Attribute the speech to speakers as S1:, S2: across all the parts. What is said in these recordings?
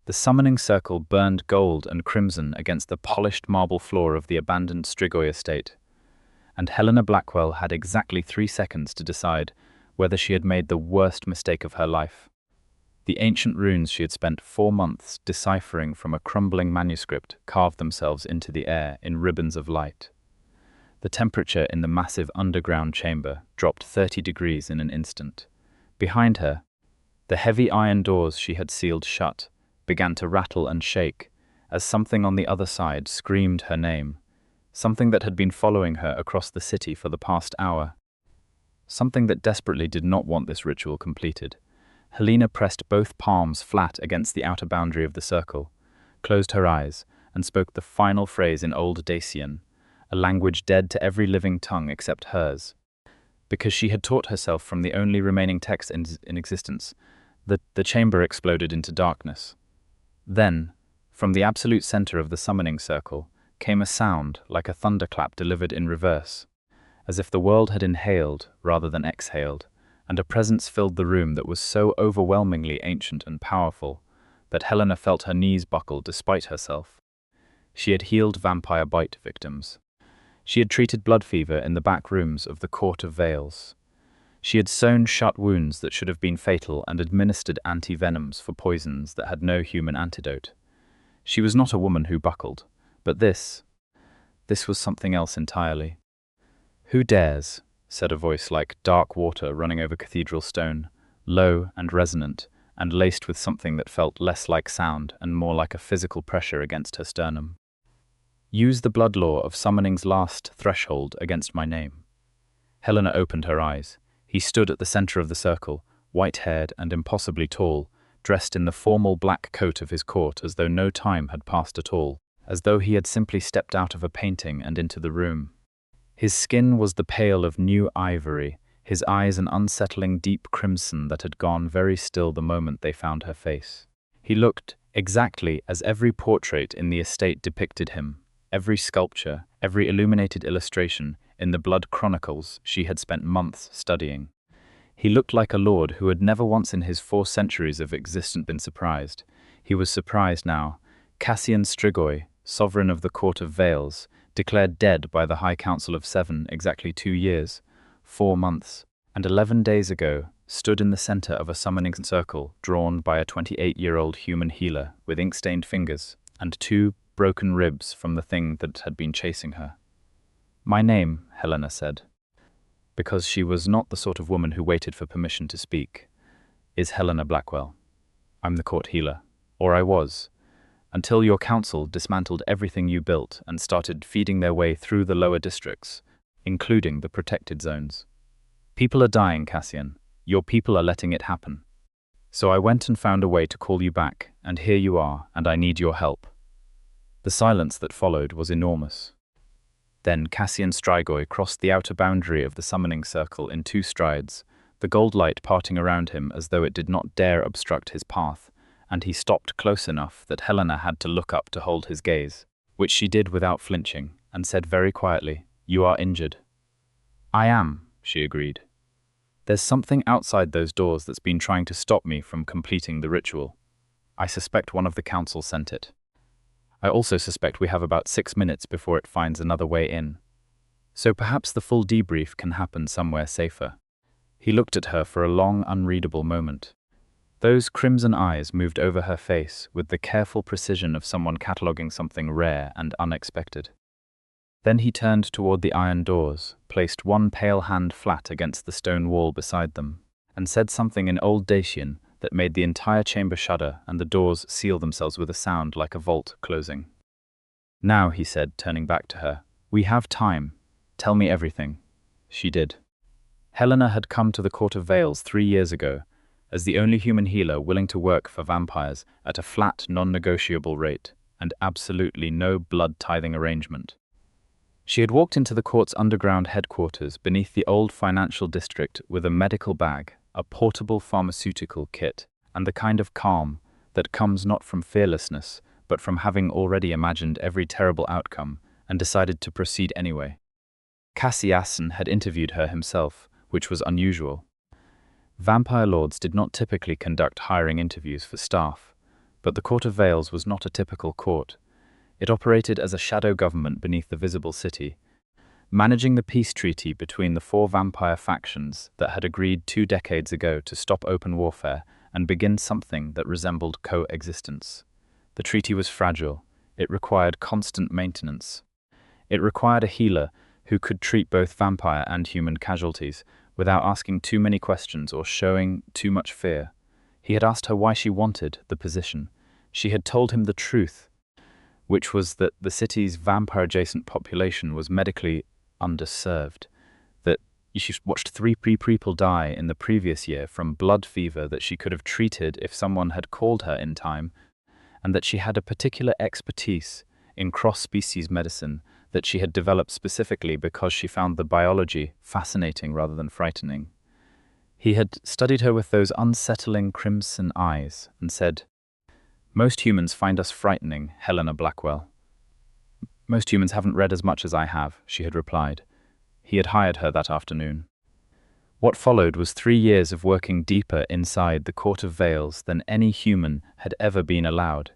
S1: The summoning circle burned gold and crimson against the polished marble floor of the abandoned Strigoi estate, and Helena Blackwell had exactly 3 seconds to decide whether she had made the worst mistake of her life. The ancient runes she had spent 4 months deciphering from a crumbling manuscript carved themselves into the air in ribbons of light. The temperature in the massive underground chamber dropped 30 degrees in an instant. Behind her, the heavy iron doors she had sealed shut began to rattle and shake as something on the other side screamed her name, something that had been following her across the city for the past hour, something that desperately did not want this ritual completed. Helena pressed both palms flat against the outer boundary of the circle, closed her eyes, and spoke the final phrase in Old Dacian, a language dead to every living tongue except hers. Because she had taught herself from the only remaining text in existence, the chamber exploded into darkness. Then, from the absolute center of the summoning circle, came a sound like a thunderclap delivered in reverse, as if the world had inhaled rather than exhaled, and a presence filled the room that was so overwhelmingly ancient and powerful that Helena felt her knees buckle despite herself. She had healed vampire bite victims. She had treated blood fever in the back rooms of the Court of Veils. She had sewn shut wounds that should have been fatal and administered anti-venoms for poisons that had no human antidote. She was not a woman who buckled, but this was something else entirely. "Who dares?" said a voice like dark water running over cathedral stone, low and resonant, and laced with something that felt less like sound and more like a physical pressure against her sternum. "Use the blood law of summoning's last threshold against my name." Helena opened her eyes. He stood at the center of the circle, white-haired and impossibly tall, dressed in the formal black coat of his court as though no time had passed at all, as though he had simply stepped out of a painting and into the room. His skin was the pale of new ivory, his eyes an unsettling deep crimson that had gone very still the moment they found her face. He looked exactly as every portrait in the estate depicted him, every sculpture, every illuminated illustration in the blood chronicles she had spent months studying. He looked like a lord who had never once in his 4 centuries of existence been surprised. He was surprised now. Cassian Strigoi, sovereign of the Court of Veils, declared dead by the High Council of 7 exactly 2 years, 4 months, and 11 days ago, stood in the center of a summoning circle drawn by a 28-year-old human healer with ink-stained fingers and 2 broken ribs from the thing that had been chasing her. "My name," Helena said, because she was not the sort of woman who waited for permission to speak, "is Helena Blackwell. I'm the court healer, or I was, until your council dismantled everything you built and started feeding their way through the lower districts, including the protected zones. People are dying, Cassian. Your people are letting it happen. So I went and found a way to call you back, and here you are, and I need your help." The silence that followed was enormous. Then Cassian Strigoi crossed the outer boundary of the summoning circle in 2 strides, the gold light parting around him as though it did not dare obstruct his path, and he stopped close enough that Helena had to look up to hold his gaze, which she did without flinching, and said very quietly, "You are injured." "I am," she agreed. "There's something outside those doors that's been trying to stop me from completing the ritual. I suspect one of the council sent it. I also suspect we have about 6 minutes before it finds another way in. So perhaps the full debrief can happen somewhere safer." He looked at her for a long, unreadable moment. Those crimson eyes moved over her face with the careful precision of someone cataloguing something rare and unexpected. Then he turned toward the iron doors, placed one pale hand flat against the stone wall beside them, and said something in Old Dacian that made the entire chamber shudder and the doors seal themselves with a sound like a vault closing. "Now," he said, turning back to her, "we have time. Tell me everything." She did. Helena had come to the Court of Veils 3 years ago, as the only human healer willing to work for vampires at a flat, non-negotiable rate, and absolutely no blood-tithing arrangement. She had walked into the court's underground headquarters beneath the old financial district with a medical bag, a portable pharmaceutical kit, and the kind of calm that comes not from fearlessness, but from having already imagined every terrible outcome and decided to proceed anyway. Cassian had interviewed her himself, which was unusual. Vampire lords did not typically conduct hiring interviews for staff, But the Court of Veils was not a typical court. It operated as a shadow government beneath the visible city, managing the peace treaty between the four vampire factions that had agreed 2 decades ago to stop open warfare and begin something that resembled coexistence. The treaty was fragile. It required constant maintenance. It required a healer who could treat both vampire and human casualties without asking too many questions or showing too much fear. He had asked her why she wanted the position. She had told him the truth, which was that the city's vampire-adjacent population was medically underserved, that she watched 3 people die in the previous year from blood fever that she could have treated if someone had called her in time, and that she had a particular expertise in cross-species medicine that she had developed specifically because she found the biology fascinating rather than frightening. He had studied her with those unsettling crimson eyes and said, "Most humans find us frightening, Helena Blackwell." "Most humans haven't read as much as I have," she had replied. He had hired her that afternoon. What followed was 3 years of working deeper inside the Court of Veils than any human had ever been allowed,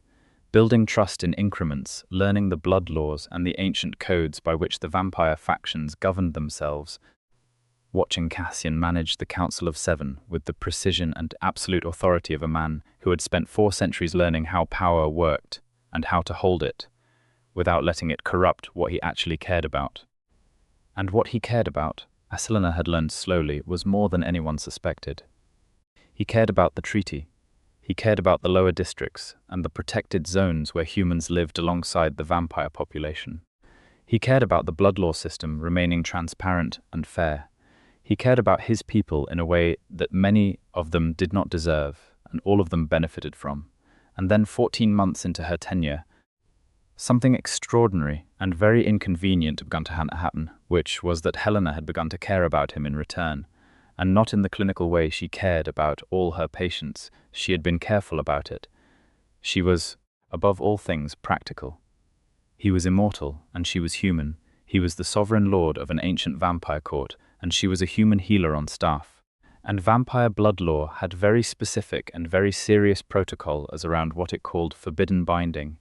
S1: building trust in increments, learning the blood laws and the ancient codes by which the vampire factions governed themselves, watching Cassian manage the Council of Seven with the precision and absolute authority of a man who had spent 4 centuries learning how power worked and how to hold it, without letting it corrupt what he actually cared about. And what he cared about, as Helena had learned slowly, was more than anyone suspected. He cared about the treaty. He cared about the lower districts and the protected zones where humans lived alongside the vampire population. He cared about the blood law system remaining transparent and fair. He cared about his people in a way that many of them did not deserve, and all of them benefited from. And then 14 months into her tenure, something extraordinary and very inconvenient began to happen, which was that Helena had begun to care about him in return, and not in the clinical way she cared about all her patients. She had been careful about it. She was, above all things, practical. He was immortal, and she was human. He was the sovereign lord of an ancient vampire court, and she was a human healer on staff. And vampire blood law had very specific and very serious protocol as around what it called forbidden binding,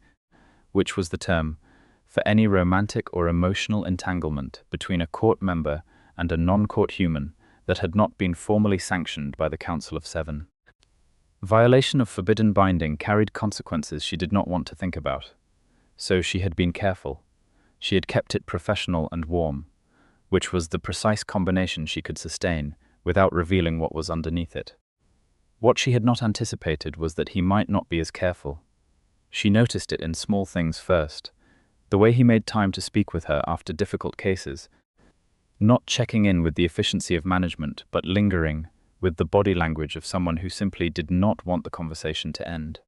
S1: which was the term for any romantic or emotional entanglement between a court member and a non-court human that had not been formally sanctioned by the Council of Seven. Violation of forbidden binding carried consequences she did not want to think about. So she had been careful. She had kept it professional and warm, which was the precise combination she could sustain without revealing what was underneath it. What she had not anticipated was that he might not be as careful. She noticed it in small things first, the way he made time to speak with her after difficult cases, not checking in with the efficiency of management, but lingering with the body language of someone who simply did not want the conversation to end.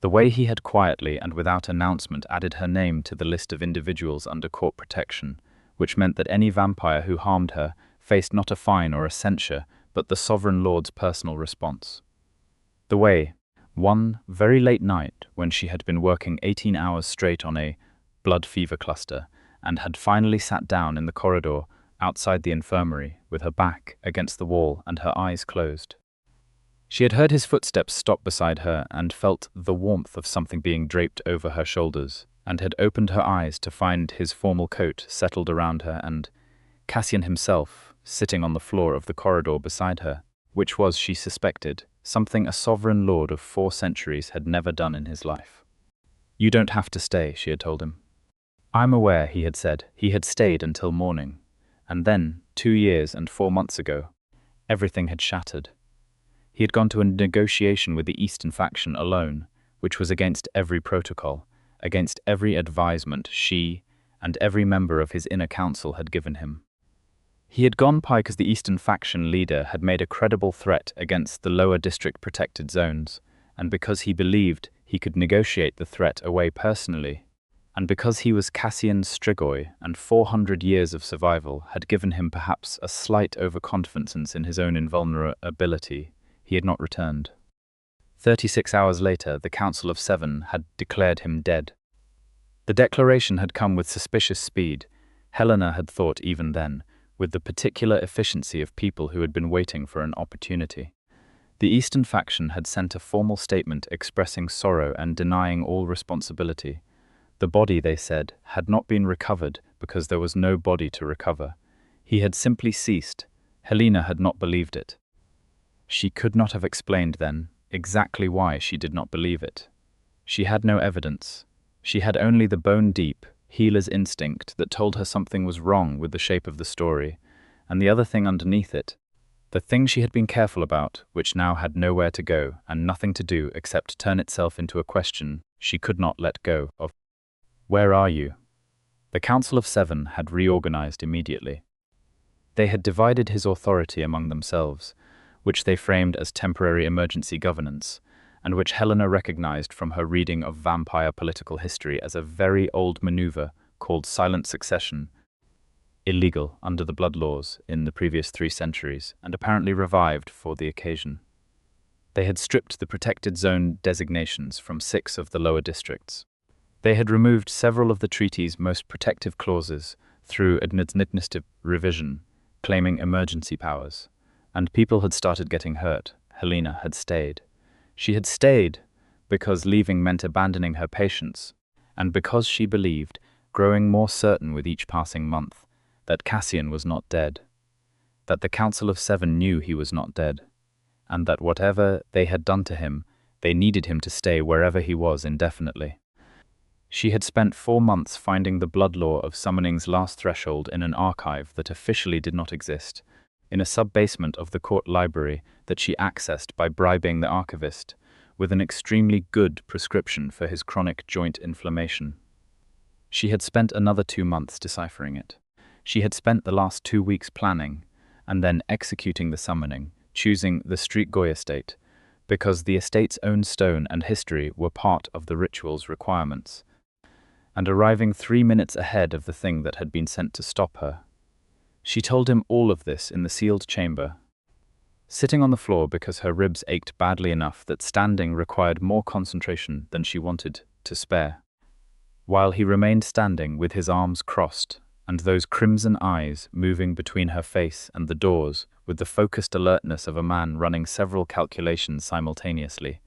S1: The way he had quietly and without announcement added her name to the list of individuals under court protection, which meant that any vampire who harmed her faced not a fine or a censure, but the Sovereign Lord's personal response. The way, one very late night when she had been working 18 hours straight on a blood fever cluster and had finally sat down in the corridor outside the infirmary with her back against the wall and her eyes closed. She had heard his footsteps stop beside her and felt the warmth of something being draped over her shoulders, and had opened her eyes to find his formal coat settled around her and Cassian himself sitting on the floor of the corridor beside her, which was, she suspected, something a sovereign lord of 4 centuries had never done in his life. "You don't have to stay," she had told him. "I'm aware," he had said. He had stayed until morning. And then, 2 years and 4 months ago, everything had shattered. He had gone to a negotiation with the Eastern faction alone, which was against every protocol, against every advisement she and every member of his inner council had given him. He had gone because the Eastern faction leader had made a credible threat against the lower district protected zones, and because he believed he could negotiate the threat away personally, and because he was Cassian Strigoi and 400 years of survival had given him perhaps a slight overconfidence in his own invulnerability, he had not returned. 36 hours later, the Council of Seven had declared him dead. The declaration had come with suspicious speed. Helena had thought even then, with the particular efficiency of people who had been waiting for an opportunity. The Eastern faction had sent a formal statement expressing sorrow and denying all responsibility. The body, they said, had not been recovered because there was no body to recover. He had simply ceased. Helena had not believed it. She could not have explained then exactly why she did not believe it. She had no evidence. She had only the bone-deep, healer's instinct that told her something was wrong with the shape of the story, and the other thing underneath it, the thing she had been careful about, which now had nowhere to go and nothing to do except turn itself into a question she could not let go of. Where are you? The Council of Seven had reorganized immediately. They had divided his authority among themselves, which they framed as temporary emergency governance, and which Helena recognized from her reading of vampire political history as a very old maneuver called silent succession, illegal under the blood laws in the previous 3 centuries, and apparently revived for the occasion. They had stripped the protected zone designations from 6 of the lower districts. They had removed several of the treaty's most protective clauses through administrative revision, claiming emergency powers. And people had started getting hurt. Helena had stayed. She had stayed because leaving meant abandoning her patients, and because she believed, growing more certain with each passing month, that Cassian was not dead, that the Council of Seven knew he was not dead, and that whatever they had done to him, they needed him to stay wherever he was indefinitely. She had spent 4 months finding the blood law of summoning's last threshold in an archive that officially did not exist, in a sub-basement of the court library that she accessed by bribing the archivist, with an extremely good prescription for his chronic joint inflammation. She had spent another 2 months deciphering it. She had spent the last 2 weeks planning, and then executing the summoning, choosing the Strigoi estate, because the estate's own stone and history were part of the ritual's requirements, and arriving 3 minutes ahead of the thing that had been sent to stop her. She told him all of this in the sealed chamber, sitting on the floor because her ribs ached badly enough that standing required more concentration than she wanted to spare, while he remained standing with his arms crossed and those crimson eyes moving between her face and the doors with the focused alertness of a man running several calculations simultaneously.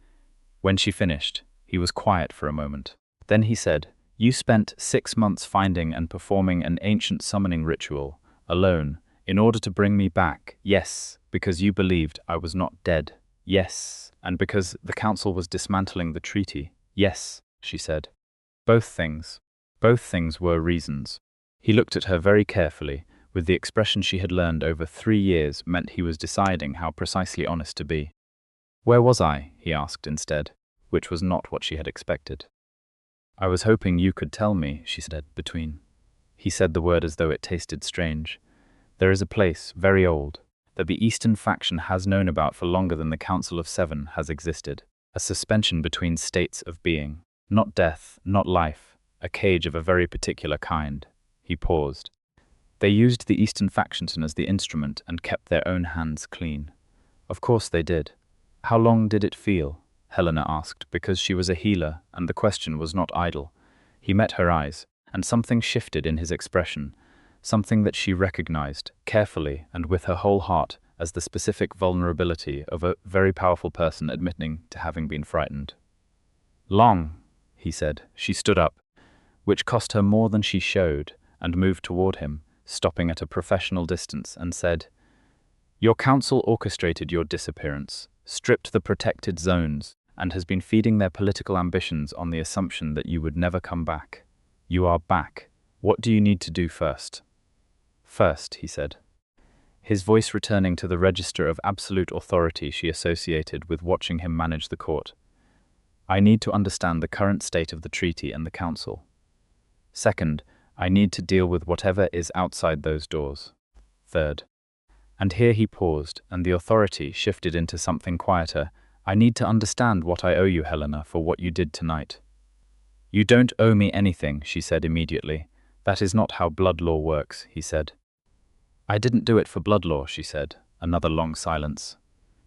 S1: When she finished, he was quiet for a moment. Then he said, "You spent 6 months finding and performing an ancient summoning ritual, alone, in order to bring me back. Yes, because you believed I was not dead. Yes, and because the council was dismantling the treaty. Yes," she said. Both things were reasons. He looked at her very carefully, with the expression she had learned over 3 years meant he was deciding how precisely honest to be. "Where was I?" he asked instead, which was not what she had expected. "I was hoping you could tell me," she said between. He said the word as though it tasted strange. "There is a place, very old, that the Eastern faction has known about for longer than the Council of Seven has existed. A suspension between states of being. Not death, not life, a cage of a very particular kind." He paused. "They used the Eastern faction as the instrument and kept their own hands clean." "Of course they did." "How long did it feel?" Helena asked, because she was a healer and the question was not idle. He met her eyes, and something shifted in his expression, something that she recognized, carefully and with her whole heart, as the specific vulnerability of a very powerful person admitting to having been frightened. "Long," he said. She stood up, which cost her more than she showed, and moved toward him, stopping at a professional distance, and said, "Your council orchestrated your disappearance, stripped the protected zones, and has been feeding their political ambitions on the assumption that you would never come back. You are back. What do you need to do first?" "First," he said, his voice returning to the register of absolute authority she associated with watching him manage the court. "I need to understand the current state of the treaty and the council. Second, I need to deal with whatever is outside those doors. Third," and here he paused, and the authority shifted into something quieter, "I need to understand what I owe you, Helena, for what you did tonight." "You don't owe me anything," she said immediately. "That is not how blood law works," he said. "I didn't do it for blood law," she said. Another long silence.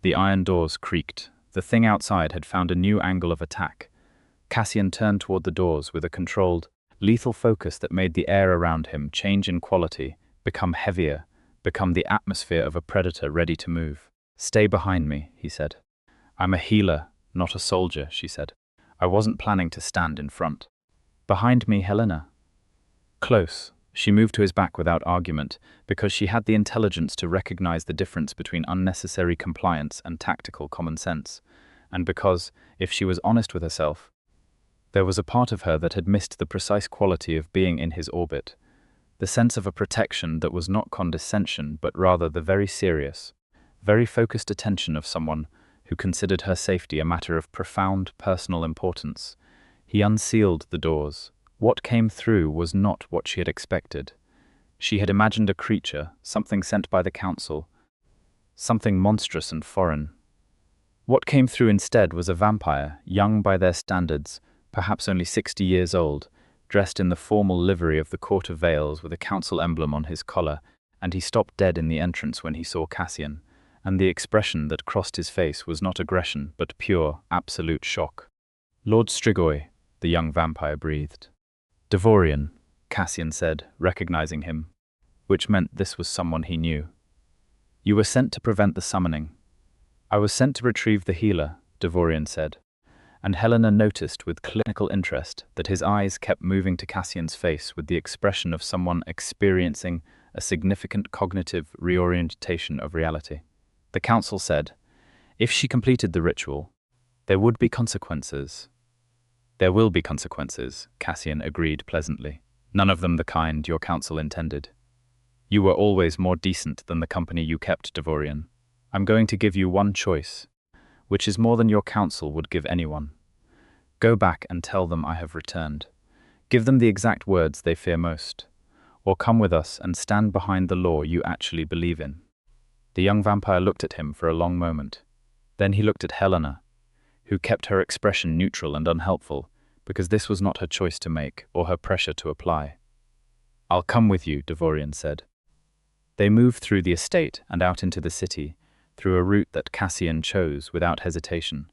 S1: The iron doors creaked. The thing outside had found a new angle of attack. Cassian turned toward the doors with a controlled, lethal focus that made the air around him change in quality, become heavier, become the atmosphere of a predator ready to move. "Stay behind me," he said. I'm a healer, not a soldier, she said. I wasn't planning to stand in front. Behind me, Helena. Close. She moved to his back without argument, because she had the intelligence to recognize the difference between unnecessary compliance and tactical common sense, and because, if she was honest with herself, there was a part of her that had missed the precise quality of being in his orbit, the sense of a protection that was not condescension but rather the very serious, very focused attention of someone who considered her safety a matter of profound personal importance. He unsealed the doors. What came through was not what she had expected. She had imagined a creature, something sent by the council, something monstrous and foreign. What came through instead was a vampire, young by their standards, perhaps only 60 years old, dressed in the formal livery of the Court of Veils with a council emblem on his collar, and he stopped dead in the entrance when he saw Cassian, and the expression that crossed his face was not aggression but pure, absolute shock. Lord Strigoi, the young vampire breathed. Devorian, Cassian said, recognizing him, which meant this was someone he knew. You were sent to prevent the summoning. I was sent to retrieve the healer, Devorian said, and Helena noticed with clinical interest that his eyes kept moving to Cassian's face with the expression of someone experiencing a significant cognitive reorientation of reality. The council said, if she completed the ritual, there would be consequences. There will be consequences, Cassian agreed pleasantly. None of them the kind your council intended. You were always more decent than the company you kept, Devorian. I'm going to give you one choice, which is more than your council would give anyone. Go back and tell them I have returned. Give them the exact words they fear most. Or come with us and stand behind the law you actually believe in. The young vampire looked at him for a long moment. Then he looked at Helena, who kept her expression neutral and unhelpful, because this was not her choice to make or her pressure to apply. I'll come with you, Devorian said. They moved through the estate and out into the city, through a route that Cassian chose without hesitation,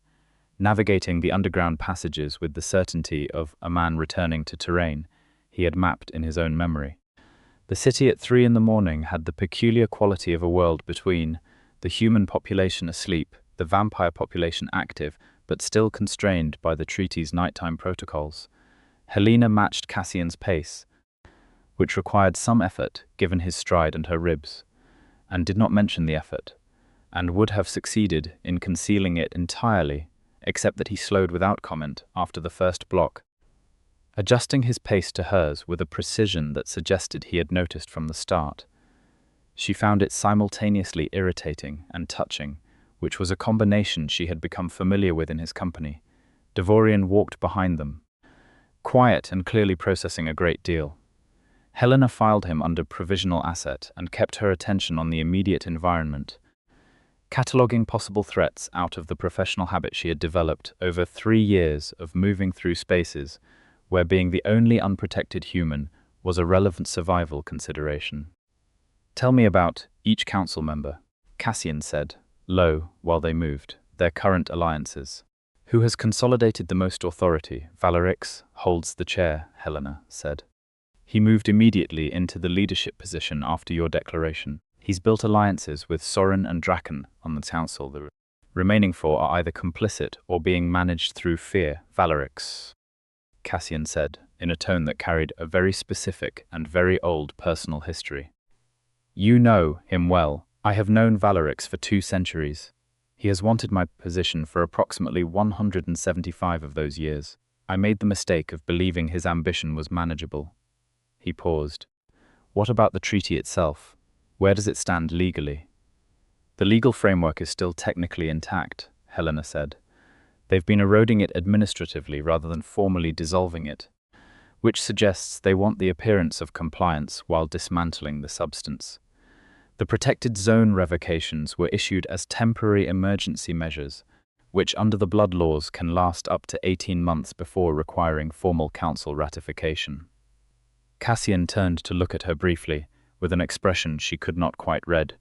S1: navigating the underground passages with the certainty of a man returning to terrain he had mapped in his own memory. The city at 3 in the morning had the peculiar quality of a world between the human population asleep, the vampire population active, but still constrained by the treaty's nighttime protocols. Helena matched Cassian's pace, which required some effort given his stride and her ribs, and did not mention the effort, and would have succeeded in concealing it entirely, except that he slowed without comment after the first block, adjusting his pace to hers with a precision that suggested he had noticed from the start. She found it simultaneously irritating and touching, which was a combination she had become familiar with in his company. Devorian walked behind them, quiet and clearly processing a great deal. Helena filed him under provisional asset and kept her attention on the immediate environment, cataloguing possible threats out of the professional habit she had developed over 3 years of moving through spaces where being the only unprotected human was a relevant survival consideration. Tell me about each council member, Cassian said, low, while they moved, their current alliances. Who has consolidated the most authority? Valerix holds the chair, Helena said. He moved immediately into the leadership position after your declaration. He's built alliances with Soren and Draken on the council. The remaining 4 are either complicit or being managed through fear, Valerix, Cassian said, in a tone that carried a very specific and very old personal history. You know him well. I have known Valerix for 2 centuries. He has wanted my position for approximately 175 of those years. I made the mistake of believing his ambition was manageable. He paused. What about the treaty itself? Where does it stand legally? The legal framework is still technically intact, Helena said. They've been eroding it administratively rather than formally dissolving it, which suggests they want the appearance of compliance while dismantling the substance. The protected zone revocations were issued as temporary emergency measures, which under the blood laws can last up to 18 months before requiring formal council ratification. Cassian turned to look at her briefly, with an expression she could not quite read.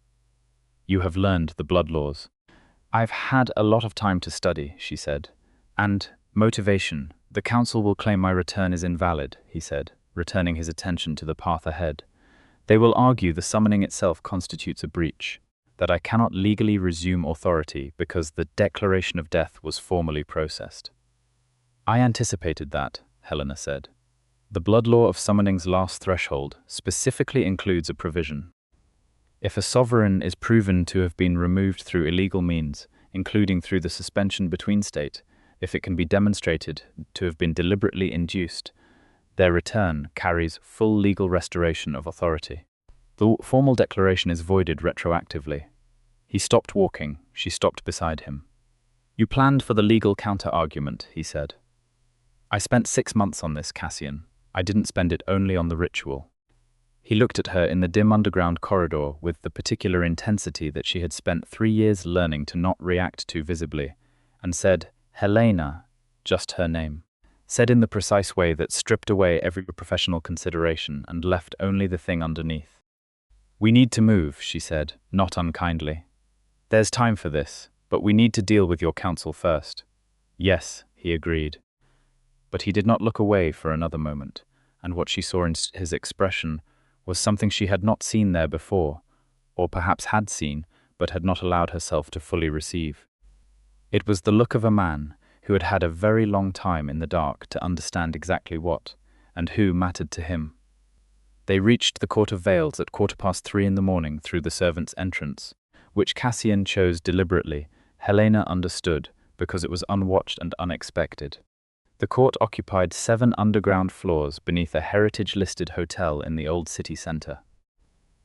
S1: You have learned the blood laws. I've had a lot of time to study, she said. And motivation. The council will claim my return is invalid, he said, returning his attention to the path ahead. They will argue the summoning itself constitutes a breach. that I cannot legally resume authority because the declaration of death was formally processed. I anticipated that, Helena said. The blood law of summoning's last threshold specifically includes a provision. If a sovereign is proven to have been removed through illegal means, including through the suspension between state, if it can be demonstrated to have been deliberately induced, their return carries full legal restoration of authority. The formal declaration is voided retroactively. He stopped walking. She stopped beside him. You planned for the legal counter-argument, he said. I spent 6 months on this, Cassian. I didn't spend it only on the ritual. He looked at her in the dim underground corridor with the particular intensity that she had spent 3 years learning to not react to visibly, and said, Helena, just her name, said in the precise way that stripped away every professional consideration and left only the thing underneath. We need to move, she said, not unkindly. There's time for this, but we need to deal with your council first. Yes, he agreed. But he did not look away for another moment, and what she saw in his expression was something she had not seen there before, or perhaps had seen, but had not allowed herself to fully receive. It was the look of a man who had had a very long time in the dark to understand exactly what, and who mattered to him. They reached the Court of Veils at 3:15 in the morning through the servants' entrance, which Cassian chose deliberately. Helena understood, because it was unwatched and unexpected. The court occupied 7 underground floors beneath a heritage-listed hotel in the old city centre,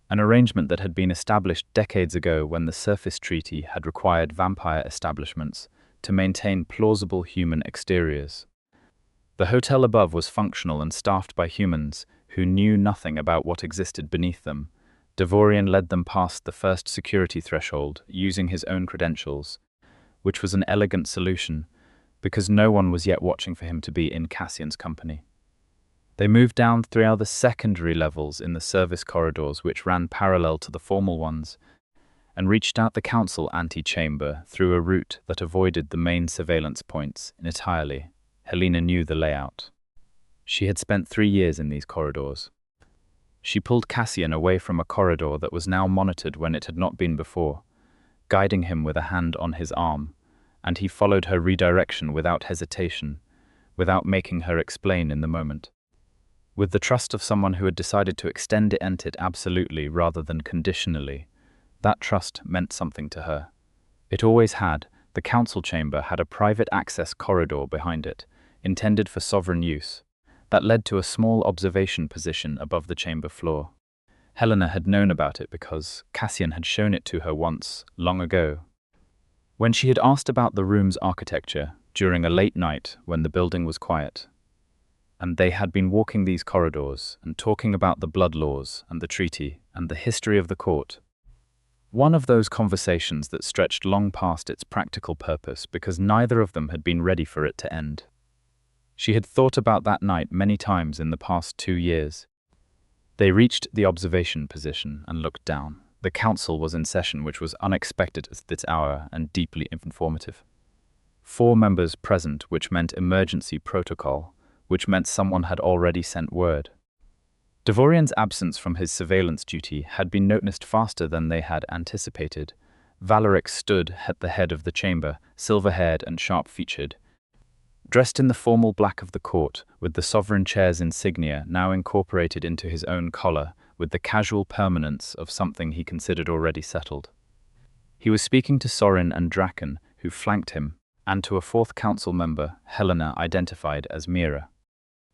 S1: an arrangement that had been established decades ago when the Surface Treaty had required vampire establishments to maintain plausible human exteriors. The hotel above was functional and staffed by humans who knew nothing about what existed beneath them. Devorian led them past the first security threshold using his own credentials, which was an elegant solution, because no one was yet watching for him to be in Cassian's company. They moved down through other secondary levels in the service corridors which ran parallel to the formal ones, and reached out the council antechamber through a route that avoided the main surveillance points entirely. Helena knew the layout. She had spent 3 years in these corridors. She pulled Cassian away from a corridor that was now monitored when it had not been before, guiding him with a hand on his arm, and he followed her redirection without hesitation, without making her explain in the moment. With the trust of someone who had decided to extend it absolutely rather than conditionally, that trust meant something to her. It always had. The council chamber had a private access corridor behind it, intended for sovereign use, that led to a small observation position above the chamber floor. Helena had known about it because Cassian had shown it to her once, long ago. When she had asked about the room's architecture during a late night when the building was quiet, and they had been walking these corridors and talking about the blood laws and the treaty and the history of the court. One of those conversations that stretched long past its practical purpose because neither of them had been ready for it to end. She had thought about that night many times in the past 2 years. They reached the observation position and looked down. The council was in session, which was unexpected at this hour and deeply informative. 4 members present, which meant emergency protocol, which meant someone had already sent word. Devorian's absence from his surveillance duty had been noticed faster than they had anticipated. Valeric stood at the head of the chamber, silver-haired and sharp-featured, dressed in the formal black of the court, with the sovereign chair's insignia now incorporated into his own collar, with the casual permanence of something he considered already settled. He was speaking to Sorin and Draken, who flanked him, and to a 4th council member, Helena identified as Mira,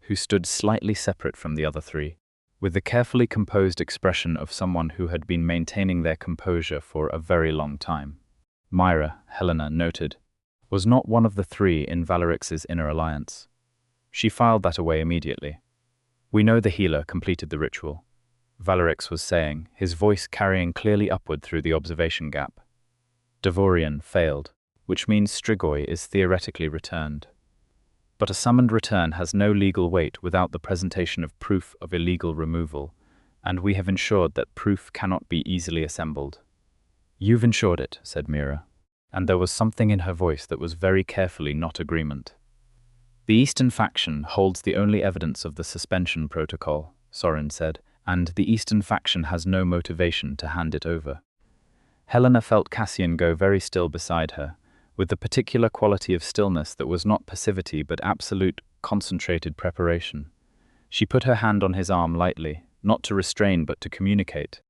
S1: who stood slightly separate from the other 3, with the carefully composed expression of someone who had been maintaining their composure for a very long time. Myra, Helena noted, was not one of the 3 in Valerix's inner alliance. She filed that away immediately. We know the healer completed the ritual, Valerix was saying, his voice carrying clearly upward through the observation gap. Devorian failed, which means Strigoi is theoretically returned. But a summoned return has no legal weight without the presentation of proof of illegal removal, and we have ensured that proof cannot be easily assembled. You've ensured it, said Mira, and there was something in her voice that was very carefully not agreement. The Eastern faction holds the only evidence of the suspension protocol, Sorin said, and the Eastern faction has no motivation to hand it over. Helena felt Cassian go very still beside her, with the particular quality of stillness that was not passivity but absolute, concentrated preparation. She put her hand on his arm lightly, not to restrain but to communicate.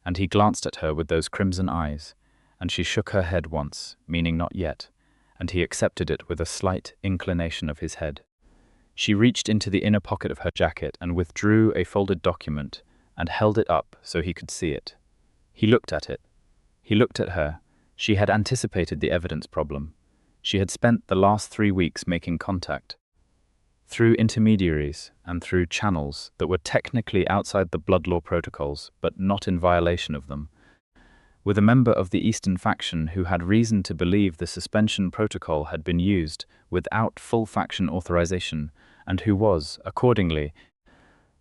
S1: And he glanced at her with those crimson eyes, and she shook her head once, meaning not yet, and he accepted it with a slight inclination of his head. She reached into the inner pocket of her jacket and withdrew a folded document and held it up so he could see it. He looked at it. He looked at her. She had anticipated the evidence problem. She had spent the last 3 weeks making contact, through intermediaries and through channels that were technically outside the blood law protocols, but not in violation of them, with a member of the Eastern faction who had reason to believe the suspension protocol had been used without full faction authorization, and who was, accordingly,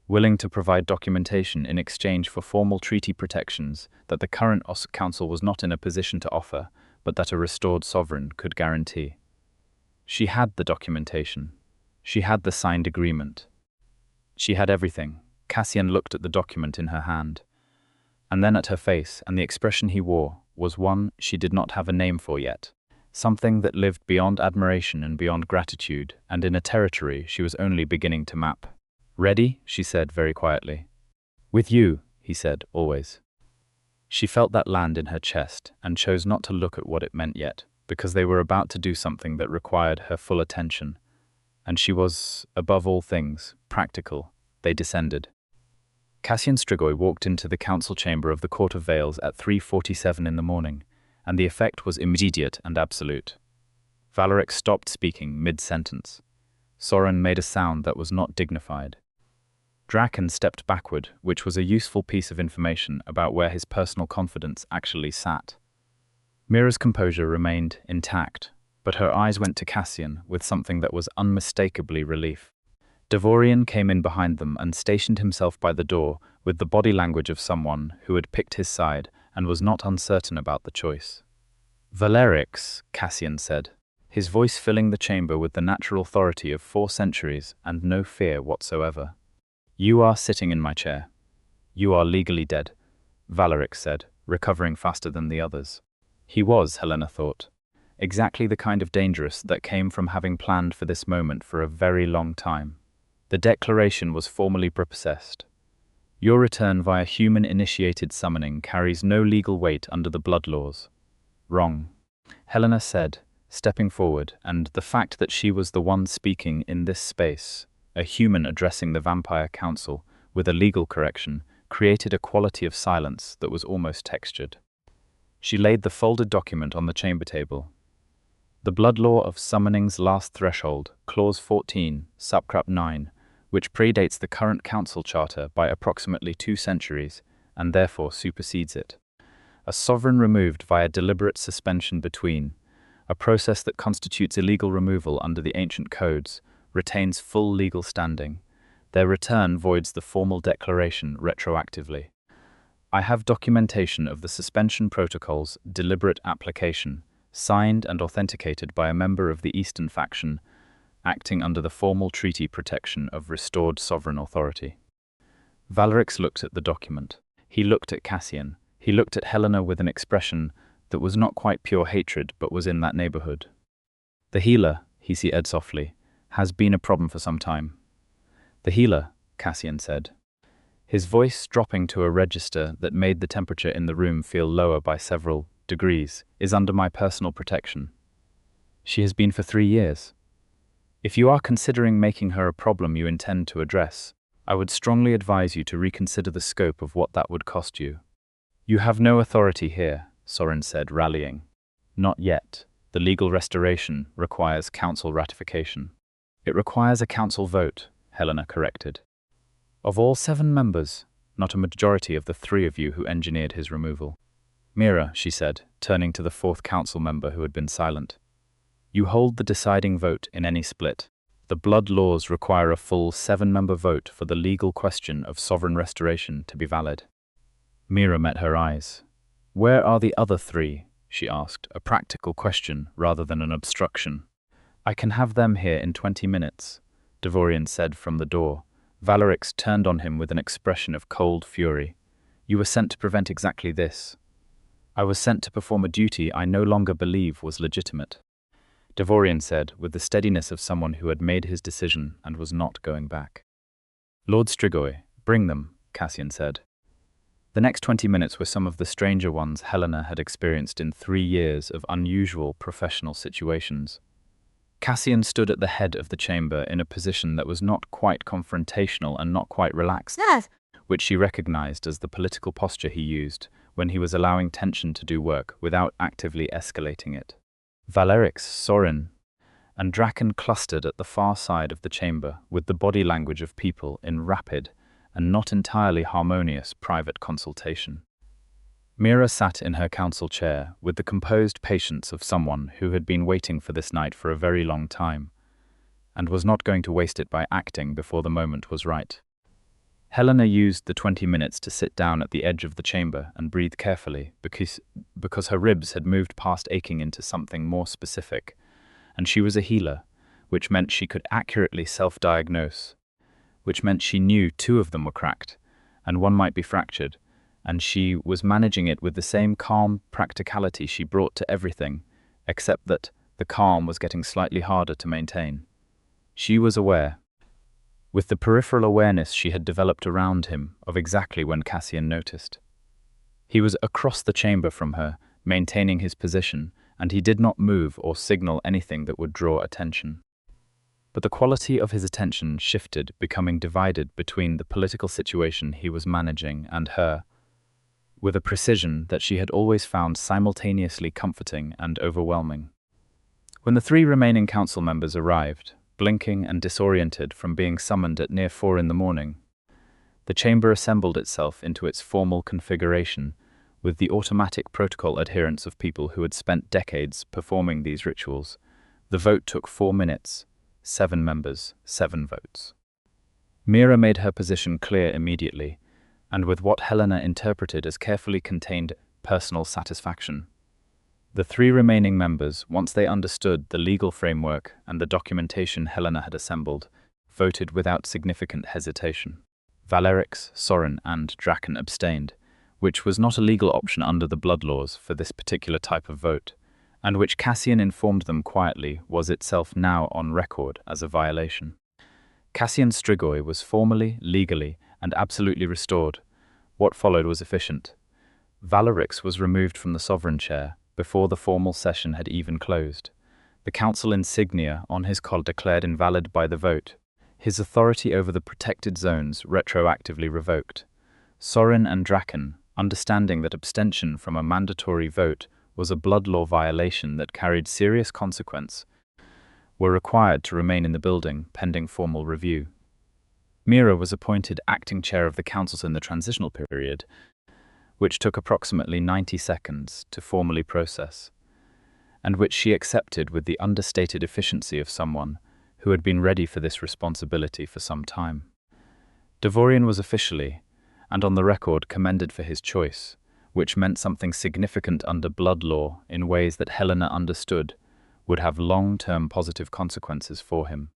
S1: willing to provide documentation in exchange for formal treaty protections that the current Council was not in a position to offer, but that a restored sovereign could guarantee. She had the documentation. She had the signed agreement. She had everything. Cassian looked at the document in her hand, and then at her face, and the expression he wore was one she did not have a name for yet, something that lived beyond admiration and beyond gratitude, and in a territory she was only beginning to map. "Ready?" she said very quietly. "With you," he said, "always." She felt that land in her chest and chose not to look at what it meant yet, because they were about to do something that required her full attention. And she was, above all things, practical. They descended. Cassian Strigoi walked into the council chamber of the Court of Vales at 3:47 in the morning, and the effect was immediate and absolute. Valeric stopped speaking mid-sentence. Soren made a sound that was not dignified. Draken stepped backward, which was a useful piece of information about where his personal confidence actually sat. Mira's composure remained intact, but her eyes went to Cassian with something that was unmistakably relief. Devorian came in behind them and stationed himself by the door with the body language of someone who had picked his side and was not uncertain about the choice. "Valerix," Cassian said, his voice filling the chamber with the natural authority of 4 centuries and no fear whatsoever. "You are sitting in my chair. You are legally dead," Valerix said, recovering faster than the others. He was, Helena thought, exactly the kind of dangerous that came from having planned for this moment for a very long time. The declaration was formally processed. Your return via human-initiated summoning carries no legal weight under the blood laws. Wrong, Helena said, stepping forward, and the fact that she was the one speaking in this space, a human addressing the Vampire Council with a legal correction, created a quality of silence that was almost textured. She laid the folded document on the chamber table. The Blood Law of Summoning's Last Threshold, Clause 14, Subcrap 9, which predates the current Council Charter by approximately 2 centuries, and therefore supersedes it. A sovereign removed via deliberate suspension between, a process that constitutes illegal removal under the ancient codes, retains full legal standing. Their return voids the formal declaration retroactively. I have documentation of the suspension protocol's deliberate application, signed and authenticated by a member of the Eastern faction, acting under the formal treaty protection of restored sovereign authority. Valerix looked at the document. He looked at Cassian. He looked at Helena with an expression that was not quite pure hatred, but was in that neighborhood. "The healer," he said softly, "has been a problem for some time." "The healer," Cassian said, his voice dropping to a register that made the temperature in the room feel lower by several degrees, "is under my personal protection. She has been for 3 years. If you are considering making her a problem you intend to address, I would strongly advise you to reconsider the scope of what that would cost you." "You have no authority here," Soren said, rallying. "Not yet. The legal restoration requires council ratification." "It requires a council vote," Helena corrected. "Of all 7 members, not a majority of the 3 of you who engineered his removal." "Mira," she said, turning to the 4th council member who had been silent, "you hold the deciding vote in any split. The blood laws require a full 7-member vote for the legal question of sovereign restoration to be valid." Mira met her eyes. "Where are the other 3?" she asked, a practical question rather than an obstruction. "I can have them here in 20 minutes, Devorian said from the door. Valerix turned on him with an expression of cold fury. "You were sent to prevent exactly this." I was sent to perform a duty I no longer believe was legitimate, Devorian said, with the steadiness of someone who had made his decision and was not going back. Lord Strigoi, bring them, Cassian said. The next 20 minutes were some of the stranger ones Helena had experienced in 3 years of unusual professional situations. Cassian stood at the head of the chamber in a position that was not quite confrontational and not quite relaxed,
S2: Yes.
S1: which she recognized as the political posture he used when he was allowing tension to do work without actively escalating it. Valerix, Sorin, and Draken clustered at the far side of the chamber with the body language of people in rapid and not entirely harmonious private consultation. Mira sat in her council chair with the composed patience of someone who had been waiting for this night for a very long time, and was not going to waste it by acting before the moment was right. Helena used the 20 minutes to sit down at the edge of the chamber and breathe carefully because her ribs had moved past aching into something more specific, and she was a healer, which meant she could accurately self-diagnose, which meant she knew 2 of them were cracked, and 1 might be fractured, and she was managing it with the same calm practicality she brought to everything, except that the calm was getting slightly harder to maintain. She was aware, with the peripheral awareness she had developed around him, of exactly when Cassian noticed. He was across the chamber from her, maintaining his position, and he did not move or signal anything that would draw attention. But the quality of his attention shifted, becoming divided between the political situation he was managing and her, with a precision that she had always found simultaneously comforting and overwhelming. When the 3 remaining council members arrived, blinking and disoriented from being summoned at near 4 in the morning, the chamber assembled itself into its formal configuration with the automatic protocol adherence of people who had spent decades performing these rituals. The vote took 4 minutes, 7 members, 7 votes. Mira made her position clear immediately, and with what Helena interpreted as carefully contained personal satisfaction. The 3 remaining members, once they understood the legal framework and the documentation Helena had assembled, voted without significant hesitation. Valerix, Sorin, and Draken abstained, which was not a legal option under the blood laws for this particular type of vote, and which Cassian informed them quietly was itself now on record as a violation. Cassian Strigoi was formally, legally, and absolutely restored. What followed was efficient. Valerix was removed from the sovereign chair before the formal session had even closed. The council insignia on his collar declared invalid by the vote. His authority over the protected zones retroactively revoked. Sorin and Draken, understanding that abstention from a mandatory vote was a blood law violation that carried serious consequence, were required to remain in the building pending formal review. Mira was appointed acting chair of the councils in the transitional period, which took approximately 90 seconds to formally process, and which she accepted with the understated efficiency of someone who had been ready for this responsibility for some time. Devorian was officially, and on the record, commended for his choice, which meant something significant under blood law in ways that Helena understood would have long-term positive consequences for him.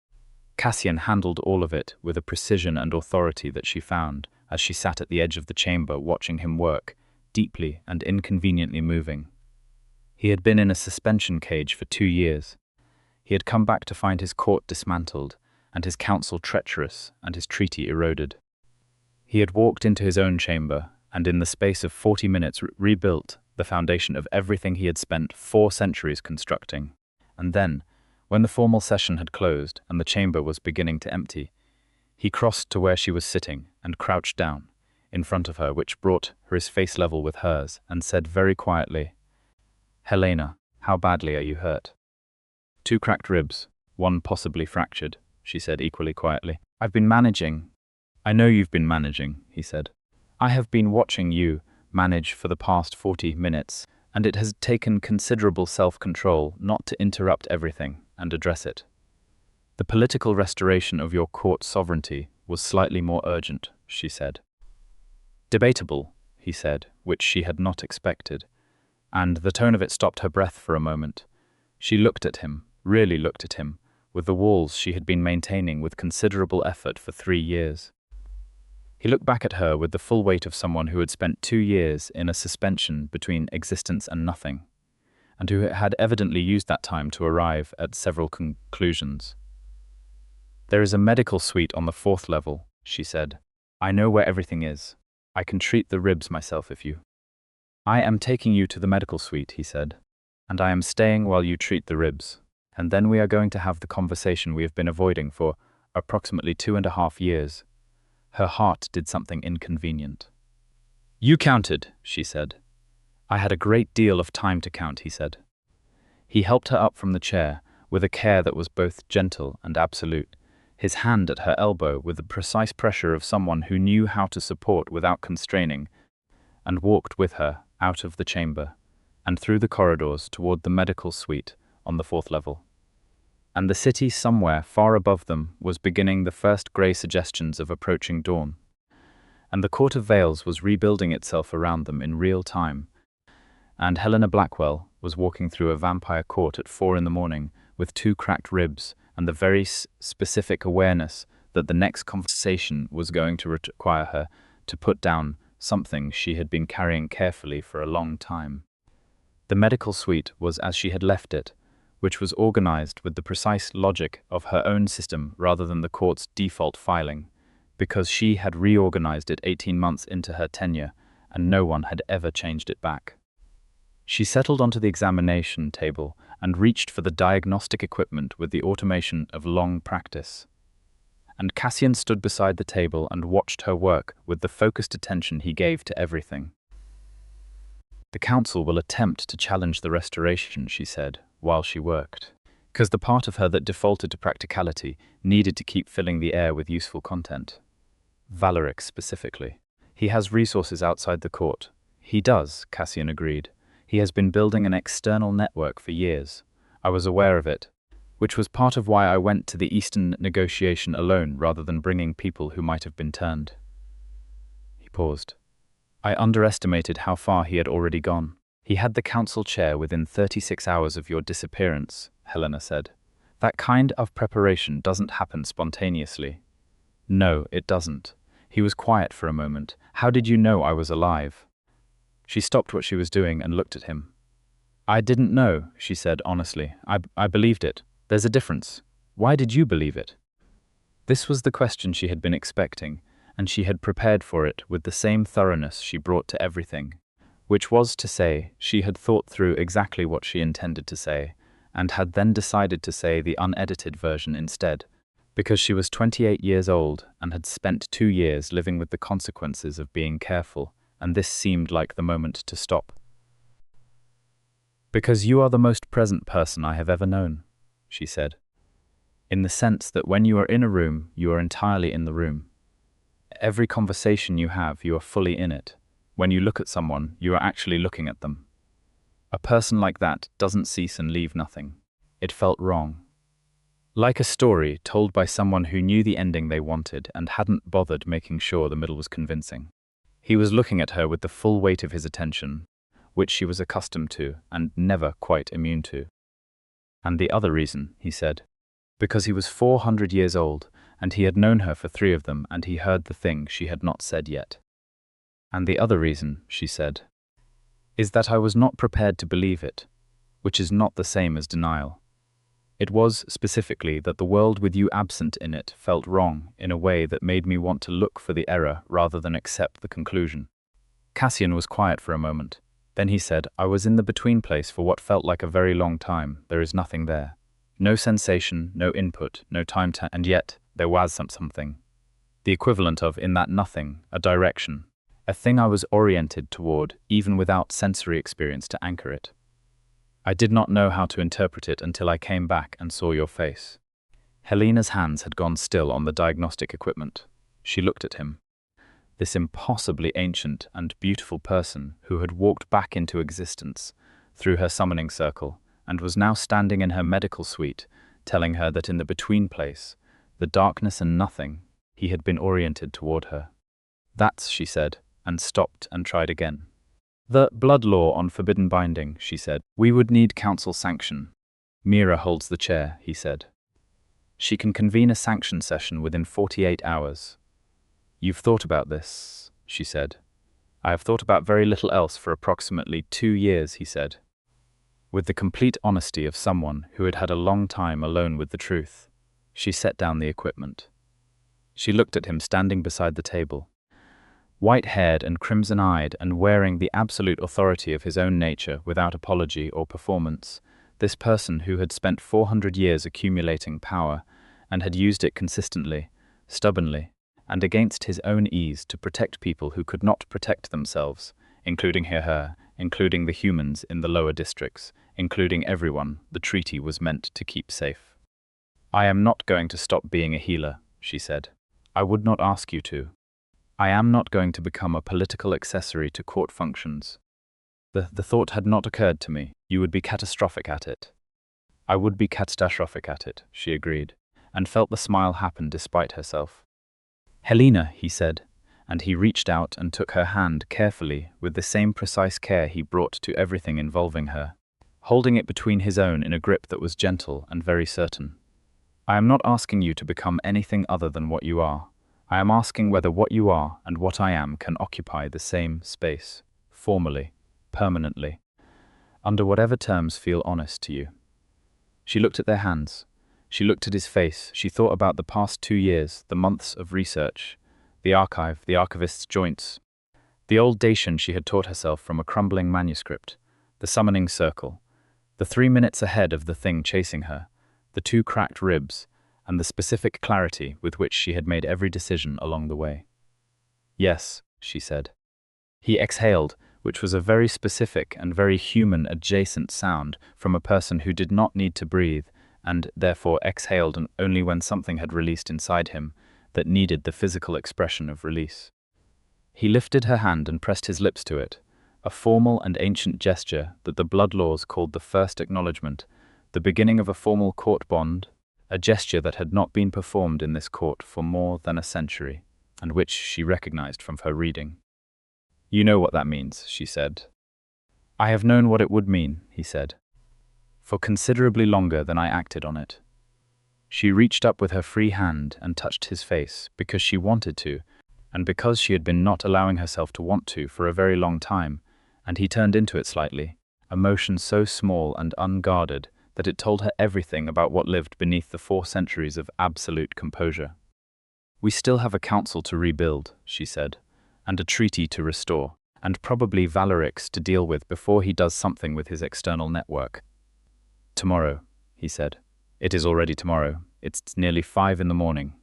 S1: Cassian handled all of it with a precision and authority that she found as she sat at the edge of the chamber watching him work, deeply and inconveniently moving. He had been in a suspension cage for 2 years. He had come back to find his court dismantled, and his council treacherous, and his treaty eroded. He had walked into his own chamber, and in the space of 40 minutes rebuilt the foundation of everything he had spent 4 centuries constructing. And then, when the formal session had closed and the chamber was beginning to empty, he crossed to where she was sitting and crouched down in front of her, which brought his face level with hers, and said very quietly, "Helena, how badly are you hurt?" "2 cracked ribs, 1 possibly fractured," she said equally quietly. "I've been managing." "I know you've been managing," he said. "I have been watching you manage for the past 40 minutes, and it has taken considerable self-control not to interrupt everything and address it. The political restoration of your court sovereignty was slightly more urgent," she said. "Debatable," he said, which she had not expected, and the tone of it stopped her breath for a moment. She looked at him, really looked at him, with the walls she had been maintaining with considerable effort for 3 years. He looked back at her with the full weight of someone who had spent 2 years in a suspension between existence and nothing, and who had evidently used that time to arrive at several conclusions. "There is a medical suite on the 4th level," she said. "I know where everything is. I can treat the ribs myself if you—" "I am taking you to the medical suite," he said, "and I am staying while you treat the ribs. And then we are going to have the conversation we have been avoiding for approximately 2.5 years. Her heart did something inconvenient. "You counted," she said. "I had a great deal of time to count," he said. He helped her up from the chair with a care that was both gentle and absolute, his hand at her elbow with the precise pressure of someone who knew how to support without constraining, and walked with her out of the chamber and through the corridors toward the medical suite on the 4th level. And the city somewhere far above them was beginning the first grey suggestions of approaching dawn. And the Court of Veils was rebuilding itself around them in real time. And Helena Blackwell was walking through a vampire court at 4 in the morning with 2 cracked ribs and the very specific awareness that the next conversation was going to require her to put down something she had been carrying carefully for a long time. The medical suite was as she had left it, which was organized with the precise logic of her own system rather than the court's default filing, because she had reorganized it 18 months into her tenure, and no one had ever changed it back. She settled onto the examination table and reached for the diagnostic equipment with the automation of long practice. And Cassian stood beside the table and watched her work with the focused attention he gave to everything. "The council will attempt to challenge the restoration," she said, while she worked, because the part of her that defaulted to practicality needed to keep filling the air with useful content. Valeric specifically. "He has resources outside the court." "He does," Cassian agreed. "He has been building an external network for years. I was aware of it, which was part of why I went to the Eastern negotiation alone rather than bringing people who might have been turned." He paused. "I underestimated how far he had already gone." "He had the council chair within 36 hours of your disappearance," Helena said. "That kind of preparation doesn't happen spontaneously." "No, it doesn't." He was quiet for a moment. "How did you know I was alive?" She stopped what she was doing and looked at him. "I didn't know," she said honestly. I believed it. There's a difference. Why did you believe it?" This was the question she had been expecting, and she had prepared for it with the same thoroughness she brought to everything. Which was to say, she had thought through exactly what she intended to say, and had then decided to say the unedited version instead, because she was 28 years old and had spent 2 years living with the consequences of being careful, and this seemed like the moment to stop. "Because you are the most present person I have ever known," she said. "In the sense that when you are in a room, you are entirely in the room. Every conversation you have, you are fully in it. When you look at someone, you are actually looking at them. A person like that doesn't cease and leave nothing." It felt wrong. Like a story told by someone who knew the ending they wanted and hadn't bothered making sure the middle was convincing. He was looking at her with the full weight of his attention, which she was accustomed to and never quite immune to. "And the other reason," he said, "because he was 400 years old, and he had known her for 3 of them, and he heard the thing she had not said yet." "And the other reason," she said, "is that I was not prepared to believe it, which is not the same as denial. It was, specifically, that the world with you absent in it felt wrong in a way that made me want to look for the error rather than accept the conclusion." Cassian was quiet for a moment. Then he said, "I was in the between place for what felt like a very long time. There is nothing there. No sensation, no input, no time to, and yet there was something. The equivalent of, in that nothing, a direction. A thing I was oriented toward, even without sensory experience to anchor it. I did not know how to interpret it until I came back and saw your face." Helena's hands had gone still on the diagnostic equipment. She looked at him. This impossibly ancient and beautiful person who had walked back into existence through her summoning circle and was now standing in her medical suite, telling her that in the between place, the darkness and nothing, he had been oriented toward her. "That's," she said, and stopped and tried again. "The blood law on forbidden binding," she said. "We would need council sanction." "Mira holds the chair," he said. "She can convene a sanction session within 48 hours. "You've thought about this," she said. "I have thought about very little else for approximately 2 years," he said, with the complete honesty of someone who had had a long time alone with the truth. She set down the equipment. She looked at him standing beside the table, white-haired and crimson-eyed and wearing the absolute authority of his own nature without apology or performance. This person who had spent 400 years accumulating power and had used it consistently, stubbornly, and against his own ease to protect people who could not protect themselves, including her, including the humans in the lower districts, including everyone the treaty was meant to keep safe. "I am not going to stop being a healer," she said. "I would not ask you to. I am not going to become a political accessory to court functions. The thought had not occurred to me. You would be catastrophic at it." "I would be catastrophic at it," she agreed, and felt the smile happen despite herself. "Helena," he said, and he reached out and took her hand carefully with the same precise care he brought to everything involving her, holding it between his own in a grip that was gentle and very certain. "I am not asking you to become anything other than what you are. I am asking whether what you are and what I am can occupy the same space, formally, permanently, under whatever terms feel honest to you." She looked at their hands. She looked at his face. She thought about the past 2 years, the months of research, the archive, the archivist's joints, the old Dacian she had taught herself from a crumbling manuscript, the summoning circle, the 3 minutes ahead of the thing chasing her, the 2 cracked ribs, and the specific clarity with which she had made every decision along the way. "Yes," she said. He exhaled, which was a very specific and very human adjacent sound from a person who did not need to breathe, and therefore exhaled only when something had released inside him that needed the physical expression of release. He lifted her hand and pressed his lips to it, a formal and ancient gesture that the blood laws called the first acknowledgement, the beginning of a formal court bond, a gesture that had not been performed in this court for more than a century, and which she recognized from her reading. "You know what that means," she said. "I have known what it would mean," he said, "for considerably longer than I acted on it." She reached up with her free hand and touched his face because she wanted to, and because she had been not allowing herself to want to for a very long time, and he turned into it slightly, a motion so small and unguarded that it told her everything about what lived beneath the 4 centuries of absolute composure. "We still have a council to rebuild," she said, "and a treaty to restore, and probably Valerix to deal with before he does something with his external network." "Tomorrow," he said. "It is already tomorrow. It's nearly 5 in the morning.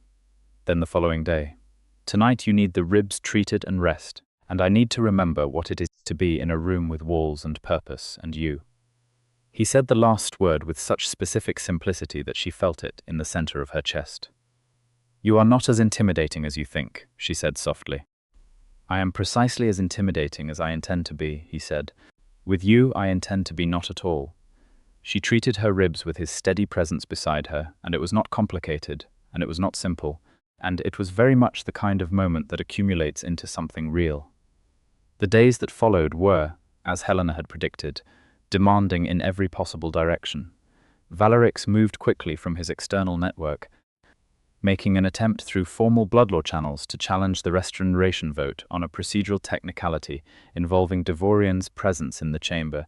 S1: Then the following day. Tonight you need the ribs treated and rest, and I need to remember what it is to be in a room with walls and purpose and you." He said the last word with such specific simplicity that she felt it in the center of her chest. "You are not as intimidating as you think," she said softly. "I am precisely as intimidating as I intend to be," he said. "With you I intend to be not at all." She treated her ribs with his steady presence beside her, and it was not complicated, and it was not simple, and it was very much the kind of moment that accumulates into something real. The days that followed were, as Helena had predicted, demanding in every possible direction. Valerix moved quickly from his external network, making an attempt through formal blood law channels to challenge the restoration vote on a procedural technicality involving Devorian's presence in the chamber,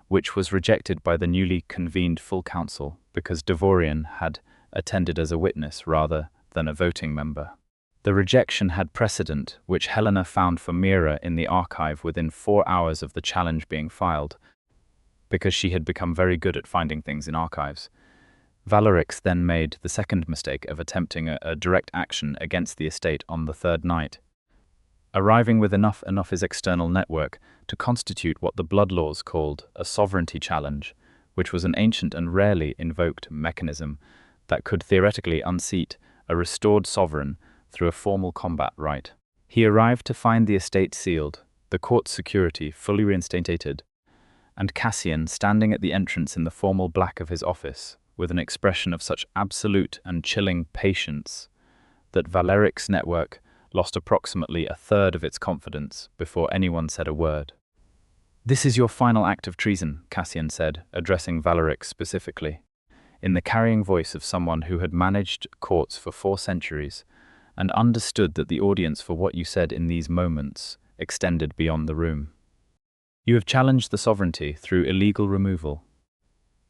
S1: which was rejected by the newly convened full council because Devorian had attended as a witness rather than a voting member. The rejection had precedent, which Helena found for Mira in the archive within 4 hours of the challenge being filed, because she had become very good at finding things in archives. Valerix then made the second mistake of attempting a direct action against the estate on the 3rd night, arriving with enough his external network to constitute what the blood laws called a sovereignty challenge, which was an ancient and rarely invoked mechanism that could theoretically unseat a restored sovereign through a formal combat rite. He arrived to find the estate sealed, the court's security fully reinstated, and Cassian standing at the entrance in the formal black of his office with an expression of such absolute and chilling patience that Valerix's network lost approximately a third of its confidence before anyone said a word. "This is your final act of treason," Cassian said, addressing Valerix specifically, in the carrying voice of someone who had managed courts for 4 centuries and understood that the audience for what you said in these moments extended beyond the room. You have challenged the sovereignty through illegal removal.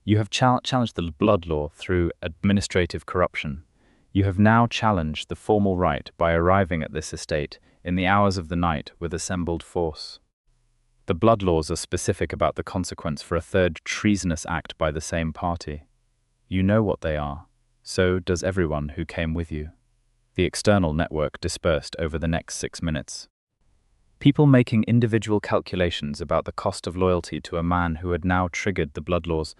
S1: You have challenged the blood law through administrative corruption. You have now challenged the formal right by arriving at this estate in the hours of the night with assembled force. The blood laws are specific about the consequence for a third treasonous act by the same party. You know what they are. So does everyone who came with you. The external network dispersed over the next 6 minutes. People making individual calculations about the cost of loyalty to a man who had now triggered the blood law's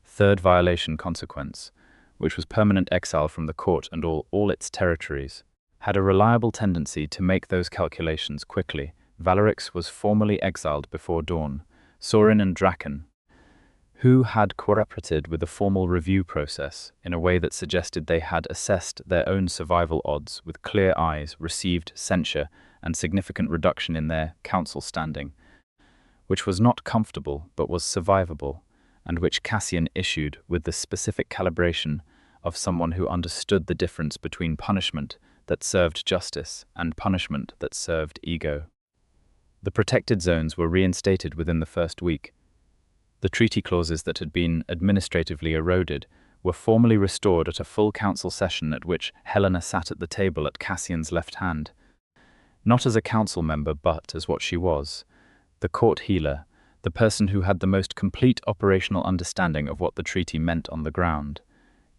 S1: third violation consequence, which was permanent exile from the court and all its territories, had a reliable tendency to make those calculations quickly. Valerix was formally exiled before dawn. Sorin and Draken, who had cooperated with the formal review process in a way that suggested they had assessed their own survival odds with clear eyes, received censure and significant reduction in their council standing, which was not comfortable but was survivable, and which Cassian issued with the specific calibration of someone who understood the difference between punishment that served justice and punishment that served ego. The protected zones were reinstated within the first week. The treaty clauses that had been administratively eroded were formally restored at a full council session at which Helena sat at the table at Cassian's left hand, not as a council member but as what she was, the court healer, the person who had the most complete operational understanding of what the treaty meant on the ground,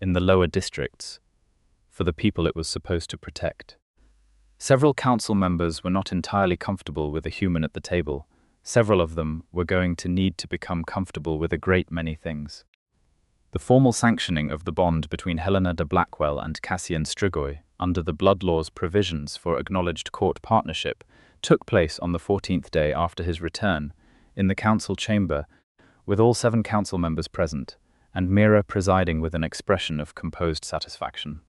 S1: in the lower districts, for the people it was supposed to protect. Several council members were not entirely comfortable with a human at the table. Several of them were going to need to become comfortable with a great many things. The formal sanctioning of the bond between Helena de Blackwell and Cassian Strigoi, under the blood law's provisions for acknowledged court partnership, took place on the 14th day after his return, in the council chamber, with all 7 council members present, and Mira presiding with an expression of composed satisfaction.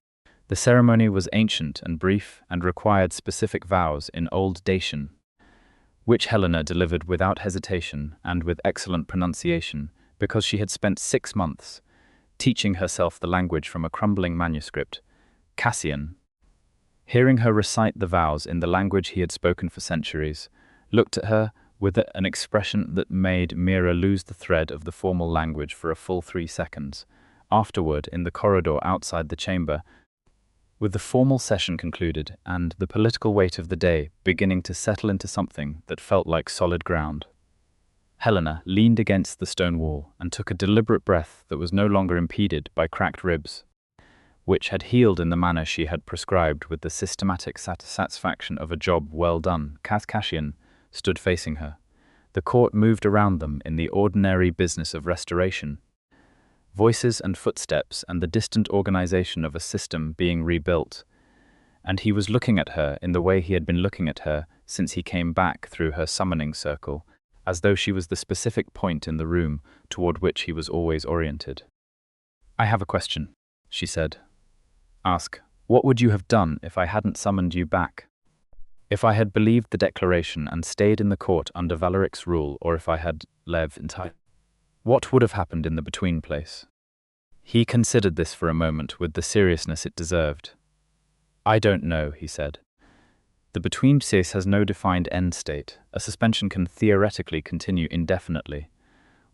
S1: The ceremony was ancient and brief and required specific vows in Old Dacian, which Helena delivered without hesitation and with excellent pronunciation, because she had spent 6 months teaching herself the language from a crumbling manuscript. Cassian, hearing her recite the vows in the language he had spoken for centuries, looked at her with an expression that made Mira lose the thread of the formal language for a full 3 seconds. Afterward, in the corridor outside the chamber, with the formal session concluded and the political weight of the day beginning to settle into something that felt like solid ground, Helena leaned against the stone wall and took a deliberate breath that was no longer impeded by cracked ribs, which had healed in the manner she had prescribed with the systematic satisfaction of a job well done. Cassian stood facing her. The court moved around them in the ordinary business of restoration, voices and footsteps and the distant organization of a system being rebuilt, and he was looking at her in the way he had been looking at her since he came back through her summoning circle, as though she was the specific point in the room toward which he was always oriented. "I have a question," she said. "Ask, what would you have done if I hadn't summoned you back? If I had believed the declaration and stayed in the court under Valeric's rule, or if I had left entirely? What would have happened in the between place?" He considered this for a moment with the seriousness it deserved. "I don't know," he said. "The between place has no defined end state. A suspension can theoretically continue indefinitely.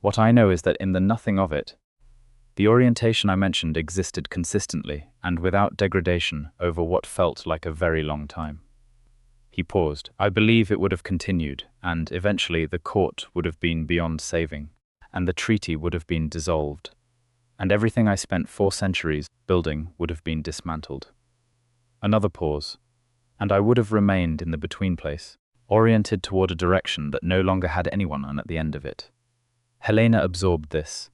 S1: What I know is that in the nothing of it, the orientation I mentioned existed consistently and without degradation over what felt like a very long time." He paused. "I believe it would have continued, and eventually the court would have been beyond saving, and the treaty would have been dissolved, and everything I spent 4 centuries building would have been dismantled." Another pause, and I would have remained in the between place, oriented toward a direction that no longer had anyone on at the end of it. Helena absorbed this.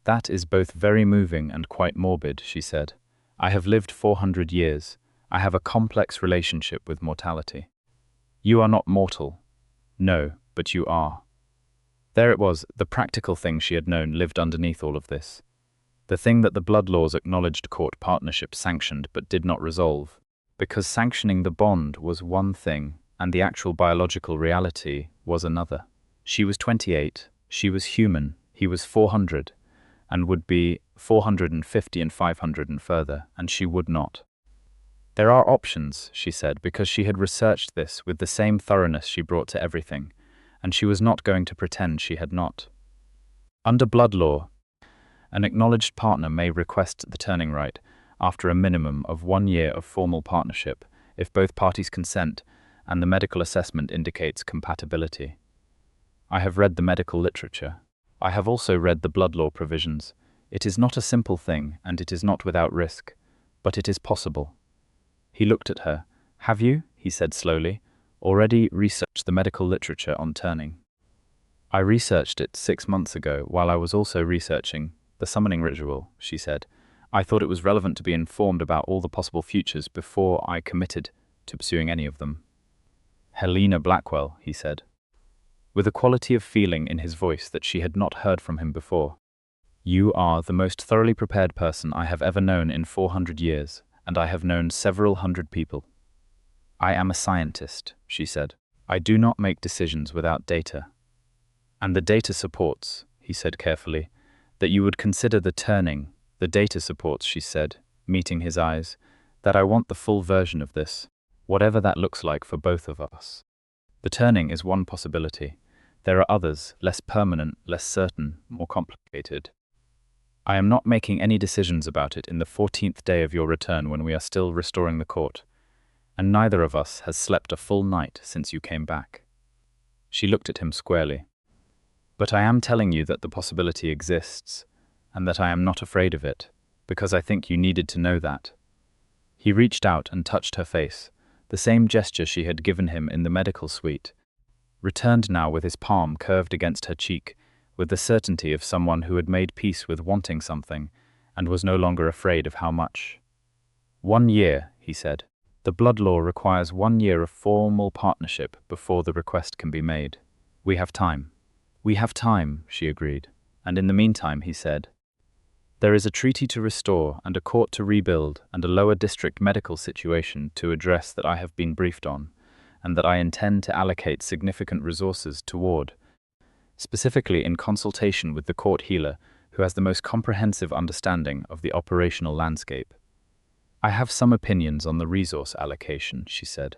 S1: "That is both very moving and quite morbid," she said. "I have lived 400 years. I have a complex relationship with mortality. You are not mortal. No, but you are." There it was, the practical thing she had known lived underneath all of this. The thing that the blood law's acknowledged court partnership sanctioned but did not resolve. Because sanctioning the bond was one thing, and the actual biological reality was another. She was 28, she was human, he was 400, and would be 450 and 500 and further, and she would not. There are options, she said, because she had researched this with the same thoroughness she brought to everything, and she was not going to pretend she had not. Under blood law, an acknowledged partner may request the turning right after a minimum of 1 year of formal partnership if both parties consent and the medical assessment indicates compatibility. I have read the medical literature. I have also read the blood law provisions. It is not a simple thing, and it is not without risk, but it is possible. He looked at her. Have you, he said slowly, already researched the medical literature on turning? I researched it 6 months ago while I was also researching the summoning ritual, she said. I thought it was relevant to be informed about all the possible futures before I committed to pursuing any of them. Helena Blackwell, he said, with a quality of feeling in his voice that she had not heard from him before. You are the most thoroughly prepared person I have ever known in 400 years, and I have known several hundred people. I am a scientist, she said. I do not make decisions without data. And the data supports, he said carefully, that you would consider the turning. The data supports, she said, meeting his eyes, that I want the full version of this, whatever that looks like for both of us. The turning is one possibility. There are others, less permanent, less certain, more complicated. I am not making any decisions about it in the 14th day of your return when we are still restoring the court, and neither of us has slept a full night since you came back. She looked at him squarely. But I am telling you that the possibility exists, and that I am not afraid of it, because I think you needed to know that. He reached out and touched her face, the same gesture she had given him in the medical suite, returned now with his palm curved against her cheek, with the certainty of someone who had made peace with wanting something and was no longer afraid of how much. 1 year, he said. The blood law requires 1 year of formal partnership before the request can be made. We have time. We have time, she agreed. And in the meantime, he said, there is a treaty to restore and a court to rebuild and a lower district medical situation to address that I have been briefed on, and that I intend to allocate significant resources toward, specifically in consultation with the court healer who has the most comprehensive understanding of the operational landscape. I have some opinions on the resource allocation, she said.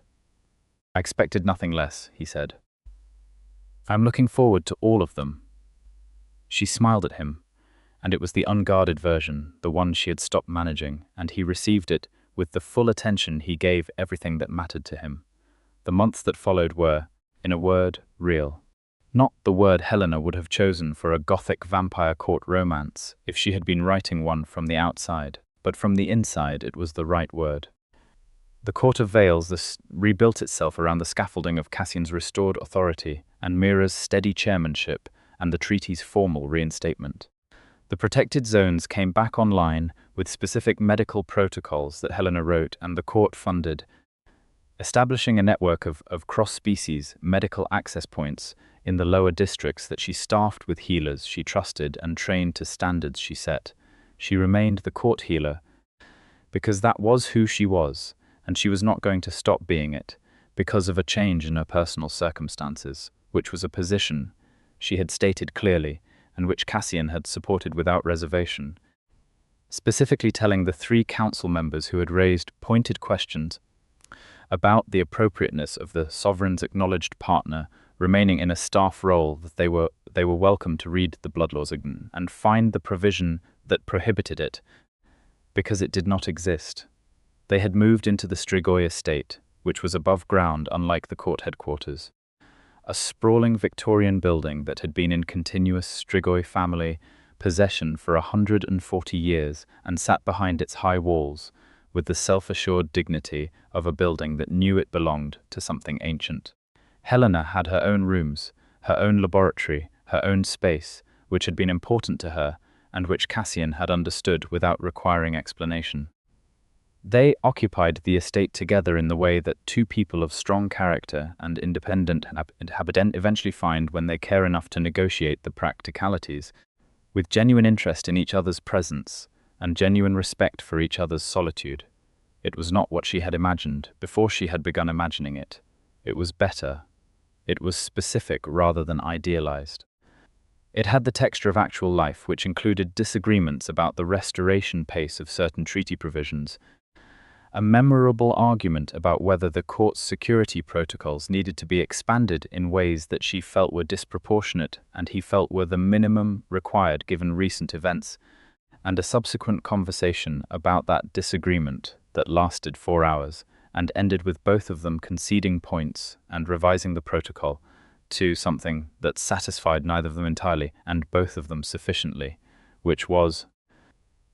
S1: I expected nothing less, he said. I am looking forward to all of them. She smiled at him, and it was the unguarded version, the one she had stopped managing, and he received it with the full attention he gave everything that mattered to him. The months that followed were, in a word, real. Not the word Helena would have chosen for a gothic vampire court romance if she had been writing one from the outside, but from the inside it was the right word. The Court of Veils rebuilt itself around the scaffolding of Cassian's restored authority and Mira's steady chairmanship and the treaty's formal reinstatement. The protected zones came back online with specific medical protocols that Helena wrote and the court funded, establishing a network of cross-species medical access points in the lower districts that she staffed with healers she trusted and trained to standards she set. She remained the court healer because that was who she was, and she was not going to stop being it because of a change in her personal circumstances, which was a position she had stated clearly and which Cassian had supported without reservation, specifically telling the 3 council members who had raised pointed questions about the appropriateness of the sovereign's acknowledged partner remaining in a staff role that they were welcome to read the blood laws again and find the provision that prohibited it, because it did not exist. They had moved into the Strigoi estate, which was above ground unlike the court headquarters. A sprawling Victorian building that had been in continuous Strigoi family possession for 140 years and sat behind its high walls with the self-assured dignity of a building that knew it belonged to something ancient. Helena had her own rooms, her own laboratory, her own space, which had been important to her and which Cassian had understood without requiring explanation. They occupied the estate together in the way that 2 people of strong character and independent inhabitants eventually find when they care enough to negotiate the practicalities, with genuine interest in each other's presence and genuine respect for each other's solitude. It was not what she had imagined before she had begun imagining it. It was better. It was specific rather than idealized. It had the texture of actual life, which included disagreements about the restoration pace of certain treaty provisions, a memorable argument about whether the court's security protocols needed to be expanded in ways that she felt were disproportionate and he felt were the minimum required given recent events, and a subsequent conversation about that disagreement that lasted 4 hours and ended with both of them conceding points and revising the protocol to something that satisfied neither of them entirely and both of them sufficiently, which was,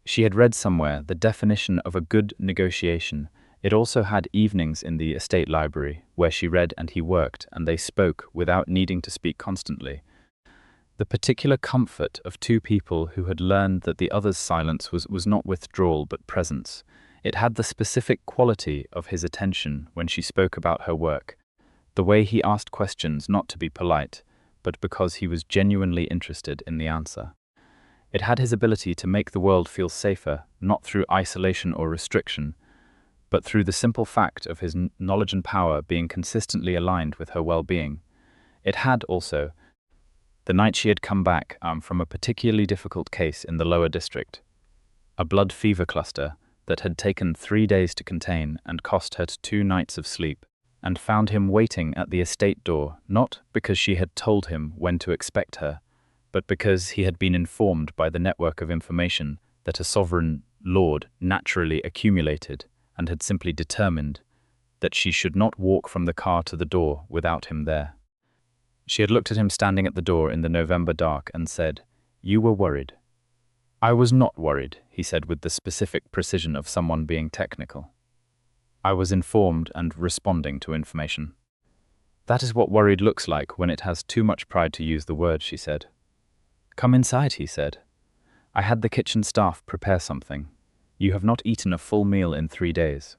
S1: she had read somewhere the definition of a good negotiation. It also had evenings in the estate library where she read and he worked, and they spoke without needing to speak constantly. The particular comfort of two people who had learned that the other's silence was not withdrawal but presence. It had the specific quality of his attention when she spoke about her work, the way he asked questions not to be polite, but because he was genuinely interested in the answer. It had his ability to make the world feel safer, not through isolation or restriction, but through the simple fact of his knowledge and power being consistently aligned with her well-being. It had also, the night she had come back from a particularly difficult case in the lower district, a blood fever cluster that had taken 3 days to contain and cost her 2 nights of sleep, and found him waiting at the estate door, not because she had told him when to expect her, but because he had been informed by the network of information that a sovereign lord naturally accumulated and had simply determined that she should not walk from the car to the door without him there. She had looked at him standing at the door in the November dark and said, "You were worried." "I was not worried," he said with the specific precision of someone being technical. "I was informed and responding to information." "That is what worried looks like when it has too much pride to use the word," she said. "Come inside," he said. "I had the kitchen staff prepare something. You have not eaten a full meal in 3 days.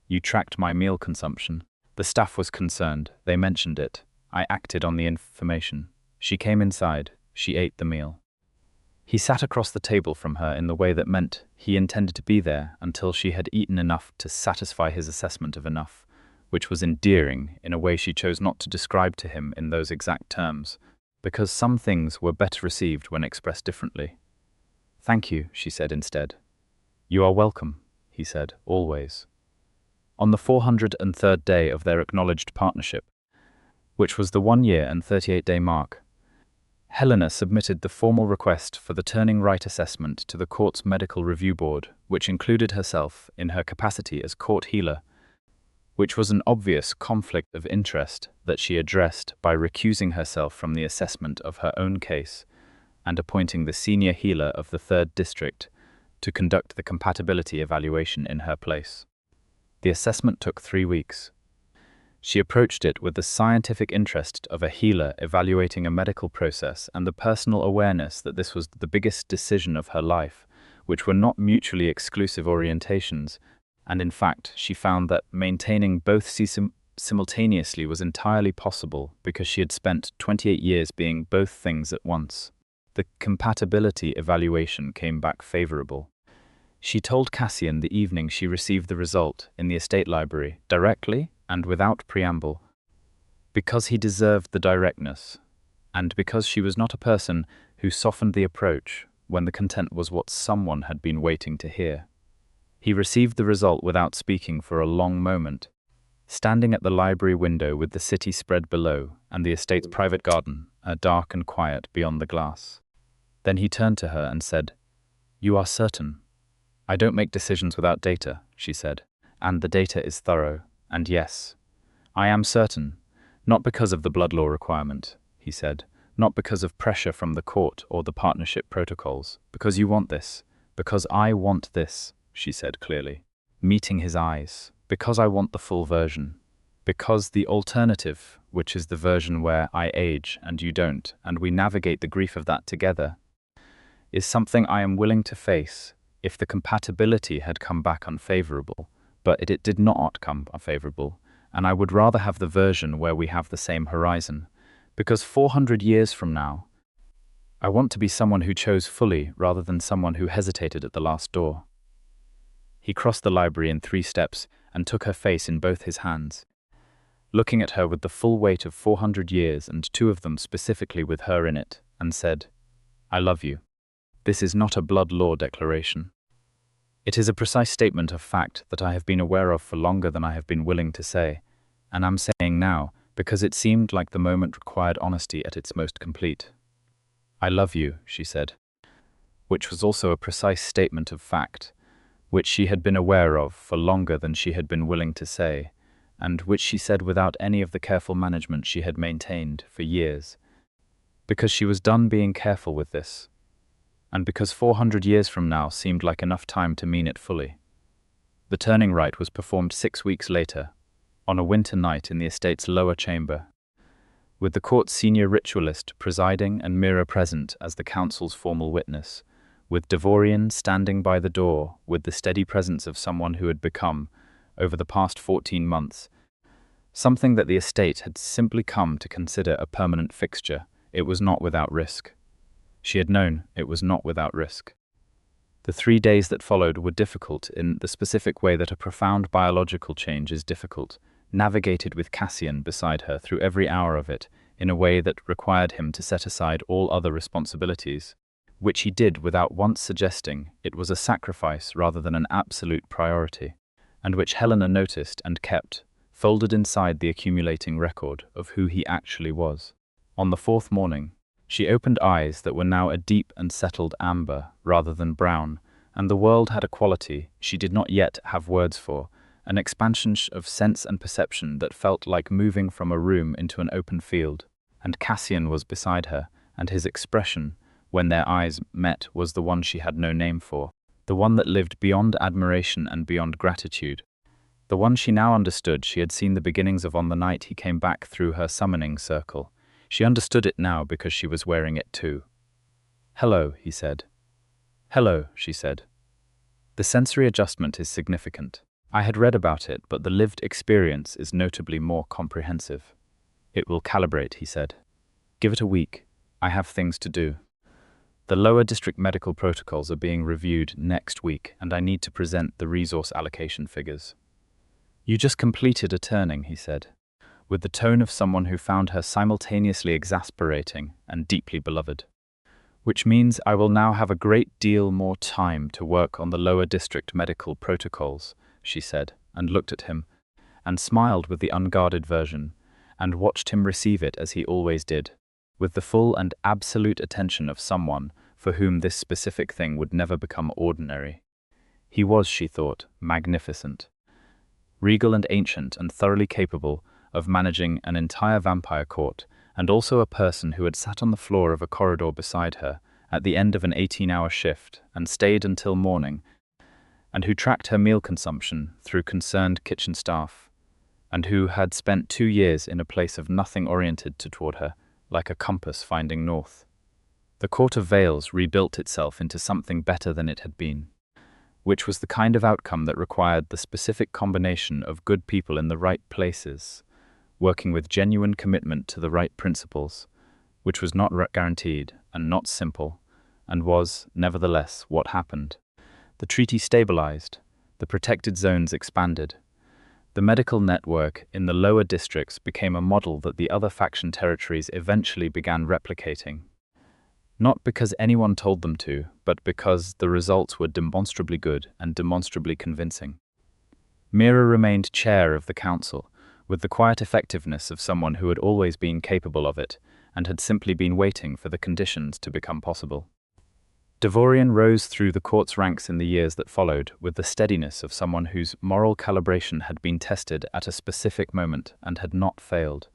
S1: You tracked my meal consumption." The staff was concerned. They mentioned it. I acted on the information. She came inside. She ate the meal. He sat across the table from her in the way that meant he intended to be there until she had eaten enough to satisfy his assessment of enough, which was endearing in a way she chose not to describe to him in those exact terms, because some things were better received when expressed differently. "Thank you," she said instead. "You are welcome," he said, always. On the 403rd day of their acknowledged partnership, which was the 1 year and 38-day mark, Helena submitted the formal request for the turning right assessment to the court's medical review board, which included herself in her capacity as court healer, which was an obvious conflict of interest that she addressed by recusing herself from the assessment of her own case and appointing the senior healer of the 3rd District to conduct the compatibility evaluation in her place. The assessment took 3 weeks. She approached it with the scientific interest of a healer evaluating a medical process and the personal awareness that this was the biggest decision of her life, which were not mutually exclusive orientations, and in fact she found that maintaining both simultaneously was entirely possible because she had spent 28 years being both things at once. The compatibility evaluation came back favorable. She told Cassian the evening she received the result in the estate library, directly and without preamble, because he deserved the directness, and because she was not a person who softened the approach when the content was what someone had been waiting to hear. He received the result without speaking for a long moment, standing at the library window with the city spread below and the estate's private garden, dark and quiet beyond the glass. Then he turned to her and said, "You are certain?" "I don't make decisions without data," she said, "and the data is thorough. And yes, I am certain, not because of the blood law requirement," he said, "not because of pressure from the court or the partnership protocols, because you want this, because I want this," she said clearly, meeting his eyes, "because I want the full version, because the alternative, which is the version where I age and you don't, and we navigate the grief of that together, is something I am willing to face if the compatibility had come back unfavorable. But it did not come unfavorable, and I would rather have the version where we have the same horizon, because 400 years from now, I want to be someone who chose fully rather than someone who hesitated at the last door." He crossed the library in 3 steps and took her face in both his hands, looking at her with the full weight of 400 years and 2 of them specifically with her in it, and said, "I love you. This is not a blood law declaration. It is a precise statement of fact that I have been aware of for longer than I have been willing to say, and I'm saying now because it seemed like the moment required honesty at its most complete. I love you, she said, which was also a precise statement of fact, which she had been aware of for longer than she had been willing to say, and which she said without any of the careful management she had maintained for years, because she was done being careful with this, and because 400 years from now seemed like enough time to mean it fully. The turning rite was performed 6 weeks later, on a winter night in the estate's lower chamber, with the court's senior ritualist presiding and Mira present as the council's formal witness, with Devorian standing by the door with the steady presence of someone who had become, over the past 14 months, something that the estate had simply come to consider a permanent fixture. It was not without risk. She had known it was not without risk. The 3 days that followed were difficult in the specific way that a profound biological change is difficult, navigated with Cassian beside her through every hour of it in a way that required him to set aside all other responsibilities, which he did without once suggesting it was a sacrifice rather than an absolute priority, and which Helena noticed and kept, folded inside the accumulating record of who he actually was. On the 4th morning, she opened eyes that were now a deep and settled amber rather than brown, and the world had a quality she did not yet have words for, an expansion of sense and perception that felt like moving from a room into an open field, and Cassian was beside her, and his expression, when their eyes met, was the one she had no name for, the one that lived beyond admiration and beyond gratitude, the one she now understood she had seen the beginnings of on the night he came back through her summoning circle. She understood it now because she was wearing it too. "Hello," he said. "Hello," she said. The sensory adjustment is significant. I had read about it, but the lived experience is notably more comprehensive. "It will calibrate," he said. "Give it a week. I have things to do. The lower district medical protocols are being reviewed next week, and I need to present the resource allocation figures." "You just completed a turning," he said, with the tone of someone who found her simultaneously exasperating and deeply beloved. "Which means I will now have a great deal more time to work on the lower district medical protocols," she said, and looked at him, and smiled with the unguarded version, and watched him receive it as he always did, with the full and absolute attention of someone for whom this specific thing would never become ordinary. He was, she thought, magnificent, regal and ancient, and thoroughly capable of managing an entire vampire court, and also a person who had sat on the floor of a corridor beside her at the end of an 18-hour shift and stayed until morning, and who tracked her meal consumption through concerned kitchen staff, and who had spent 2 years in a place of nothing oriented toward her, like a compass finding north. The Court of Veils rebuilt itself into something better than it had been, which was the kind of outcome that required the specific combination of good people in the right places, working with genuine commitment to the right principles, which was not guaranteed and not simple, and was, nevertheless, what happened. The treaty stabilized, the protected zones expanded. The medical network in the lower districts became a model that the other faction territories eventually began replicating. Not because anyone told them to, but because the results were demonstrably good and demonstrably convincing. Mira remained chair of the council, with the quiet effectiveness of someone who had always been capable of it, and had simply been waiting for the conditions to become possible. Devorian rose through the court's ranks in the years that followed with the steadiness of someone whose moral calibration had been tested at a specific moment and had not failed.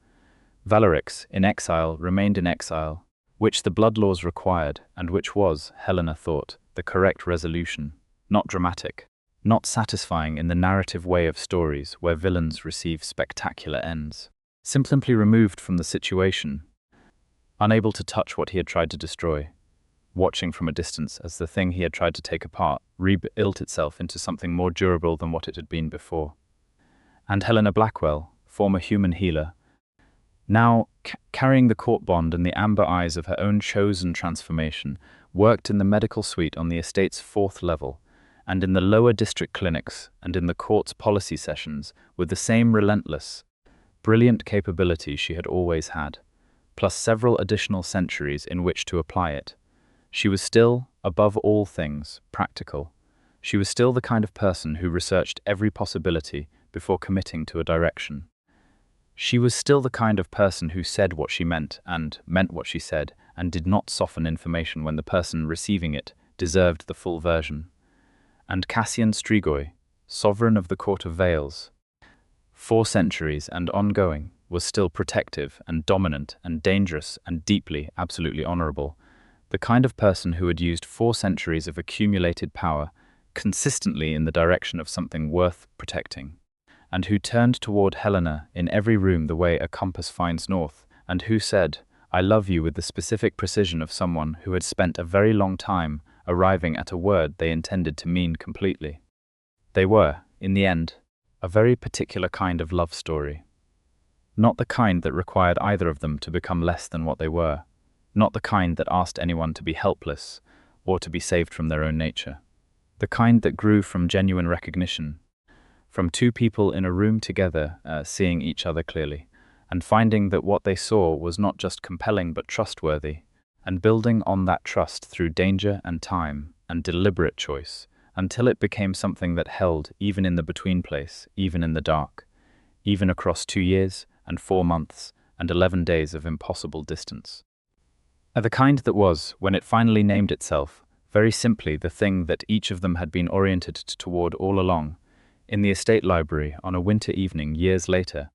S1: Valerix, in exile, remained in exile, which the blood laws required, and which was, Helena thought, the correct resolution. Not dramatic, not satisfying in the narrative way of stories where villains receive spectacular ends. Simply removed from the situation, unable to touch what he had tried to destroy, watching from a distance as the thing he had tried to take apart rebuilt itself into something more durable than what it had been before. And Helena Blackwell, former human healer, now carrying the court bond and the amber eyes of her own chosen transformation, worked in the medical suite on the estate's 4th level, and in the lower district clinics and in the court's policy sessions with the same relentless, brilliant capability she had always had, plus several additional centuries in which to apply it. She was still, above all things, practical, She was still the kind of person who researched every possibility before committing to a direction. She was still the kind of person who said what she meant what she said, and did not soften information when the person receiving it deserved the full version. And Cassian Strigoi, sovereign of the Court of Veils, 4 centuries and ongoing, was still protective and dominant and dangerous and deeply, absolutely honorable. The kind of person who had used 4 centuries of accumulated power consistently in the direction of something worth protecting, and who turned toward Helena in every room the way a compass finds north, and who said, "I love you," with the specific precision of someone who had spent a very long time arriving at a word they intended to mean completely. They were, in the end, a very particular kind of love story. Not the kind that required either of them to become less than what they were, not the kind that asked anyone to be helpless or to be saved from their own nature. The kind that grew from genuine recognition, from 2 people in a room together seeing each other clearly, and finding that what they saw was not just compelling but trustworthy, and building on that trust through danger and time and deliberate choice, until it became something that held even in the between place, even in the dark, even across 2 years and 4 months and 11 days of impossible distance. The kind that was, when it finally named itself, very simply the thing that each of them had been oriented toward all along, in the estate library on a winter evening years later.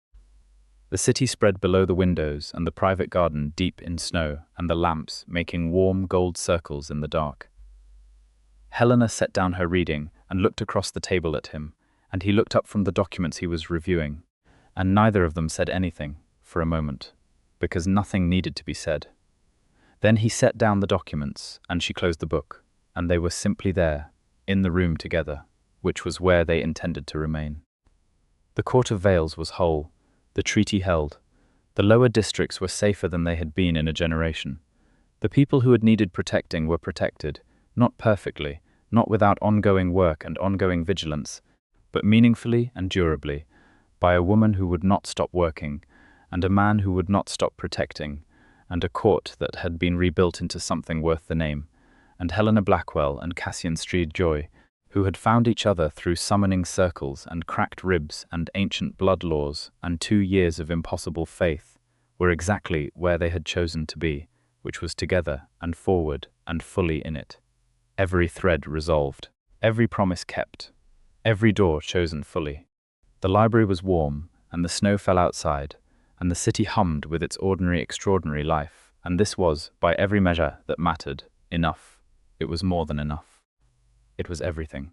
S1: The city spread below the windows and the private garden deep in snow, and the lamps making warm gold circles in the dark. Helena set down her reading and looked across the table at him, and he looked up from the documents he was reviewing, and neither of them said anything, for a moment, because nothing needed to be said. Then he set down the documents, and she closed the book, and they were simply there, in the room together, which was where they intended to remain. The Court of Veils was whole, the treaty held. The lower districts were safer than they had been in a generation. The people who had needed protecting were protected, not perfectly, not without ongoing work and ongoing vigilance, but meaningfully and durably, by a woman who would not stop working, and a man who would not stop protecting, and a court that had been rebuilt into something worth the name, and Helena Blackwell and Cassian Strigoi, who had found each other through summoning circles and cracked ribs and ancient blood laws and 2 years of impossible faith, were exactly where they had chosen to be, which was together and forward and fully in it. Every thread resolved, every promise kept, every door chosen fully. The library was warm, and the snow fell outside, and the city hummed with its ordinary extraordinary life, and this was, by every measure that mattered, enough. It was more than enough. It was everything.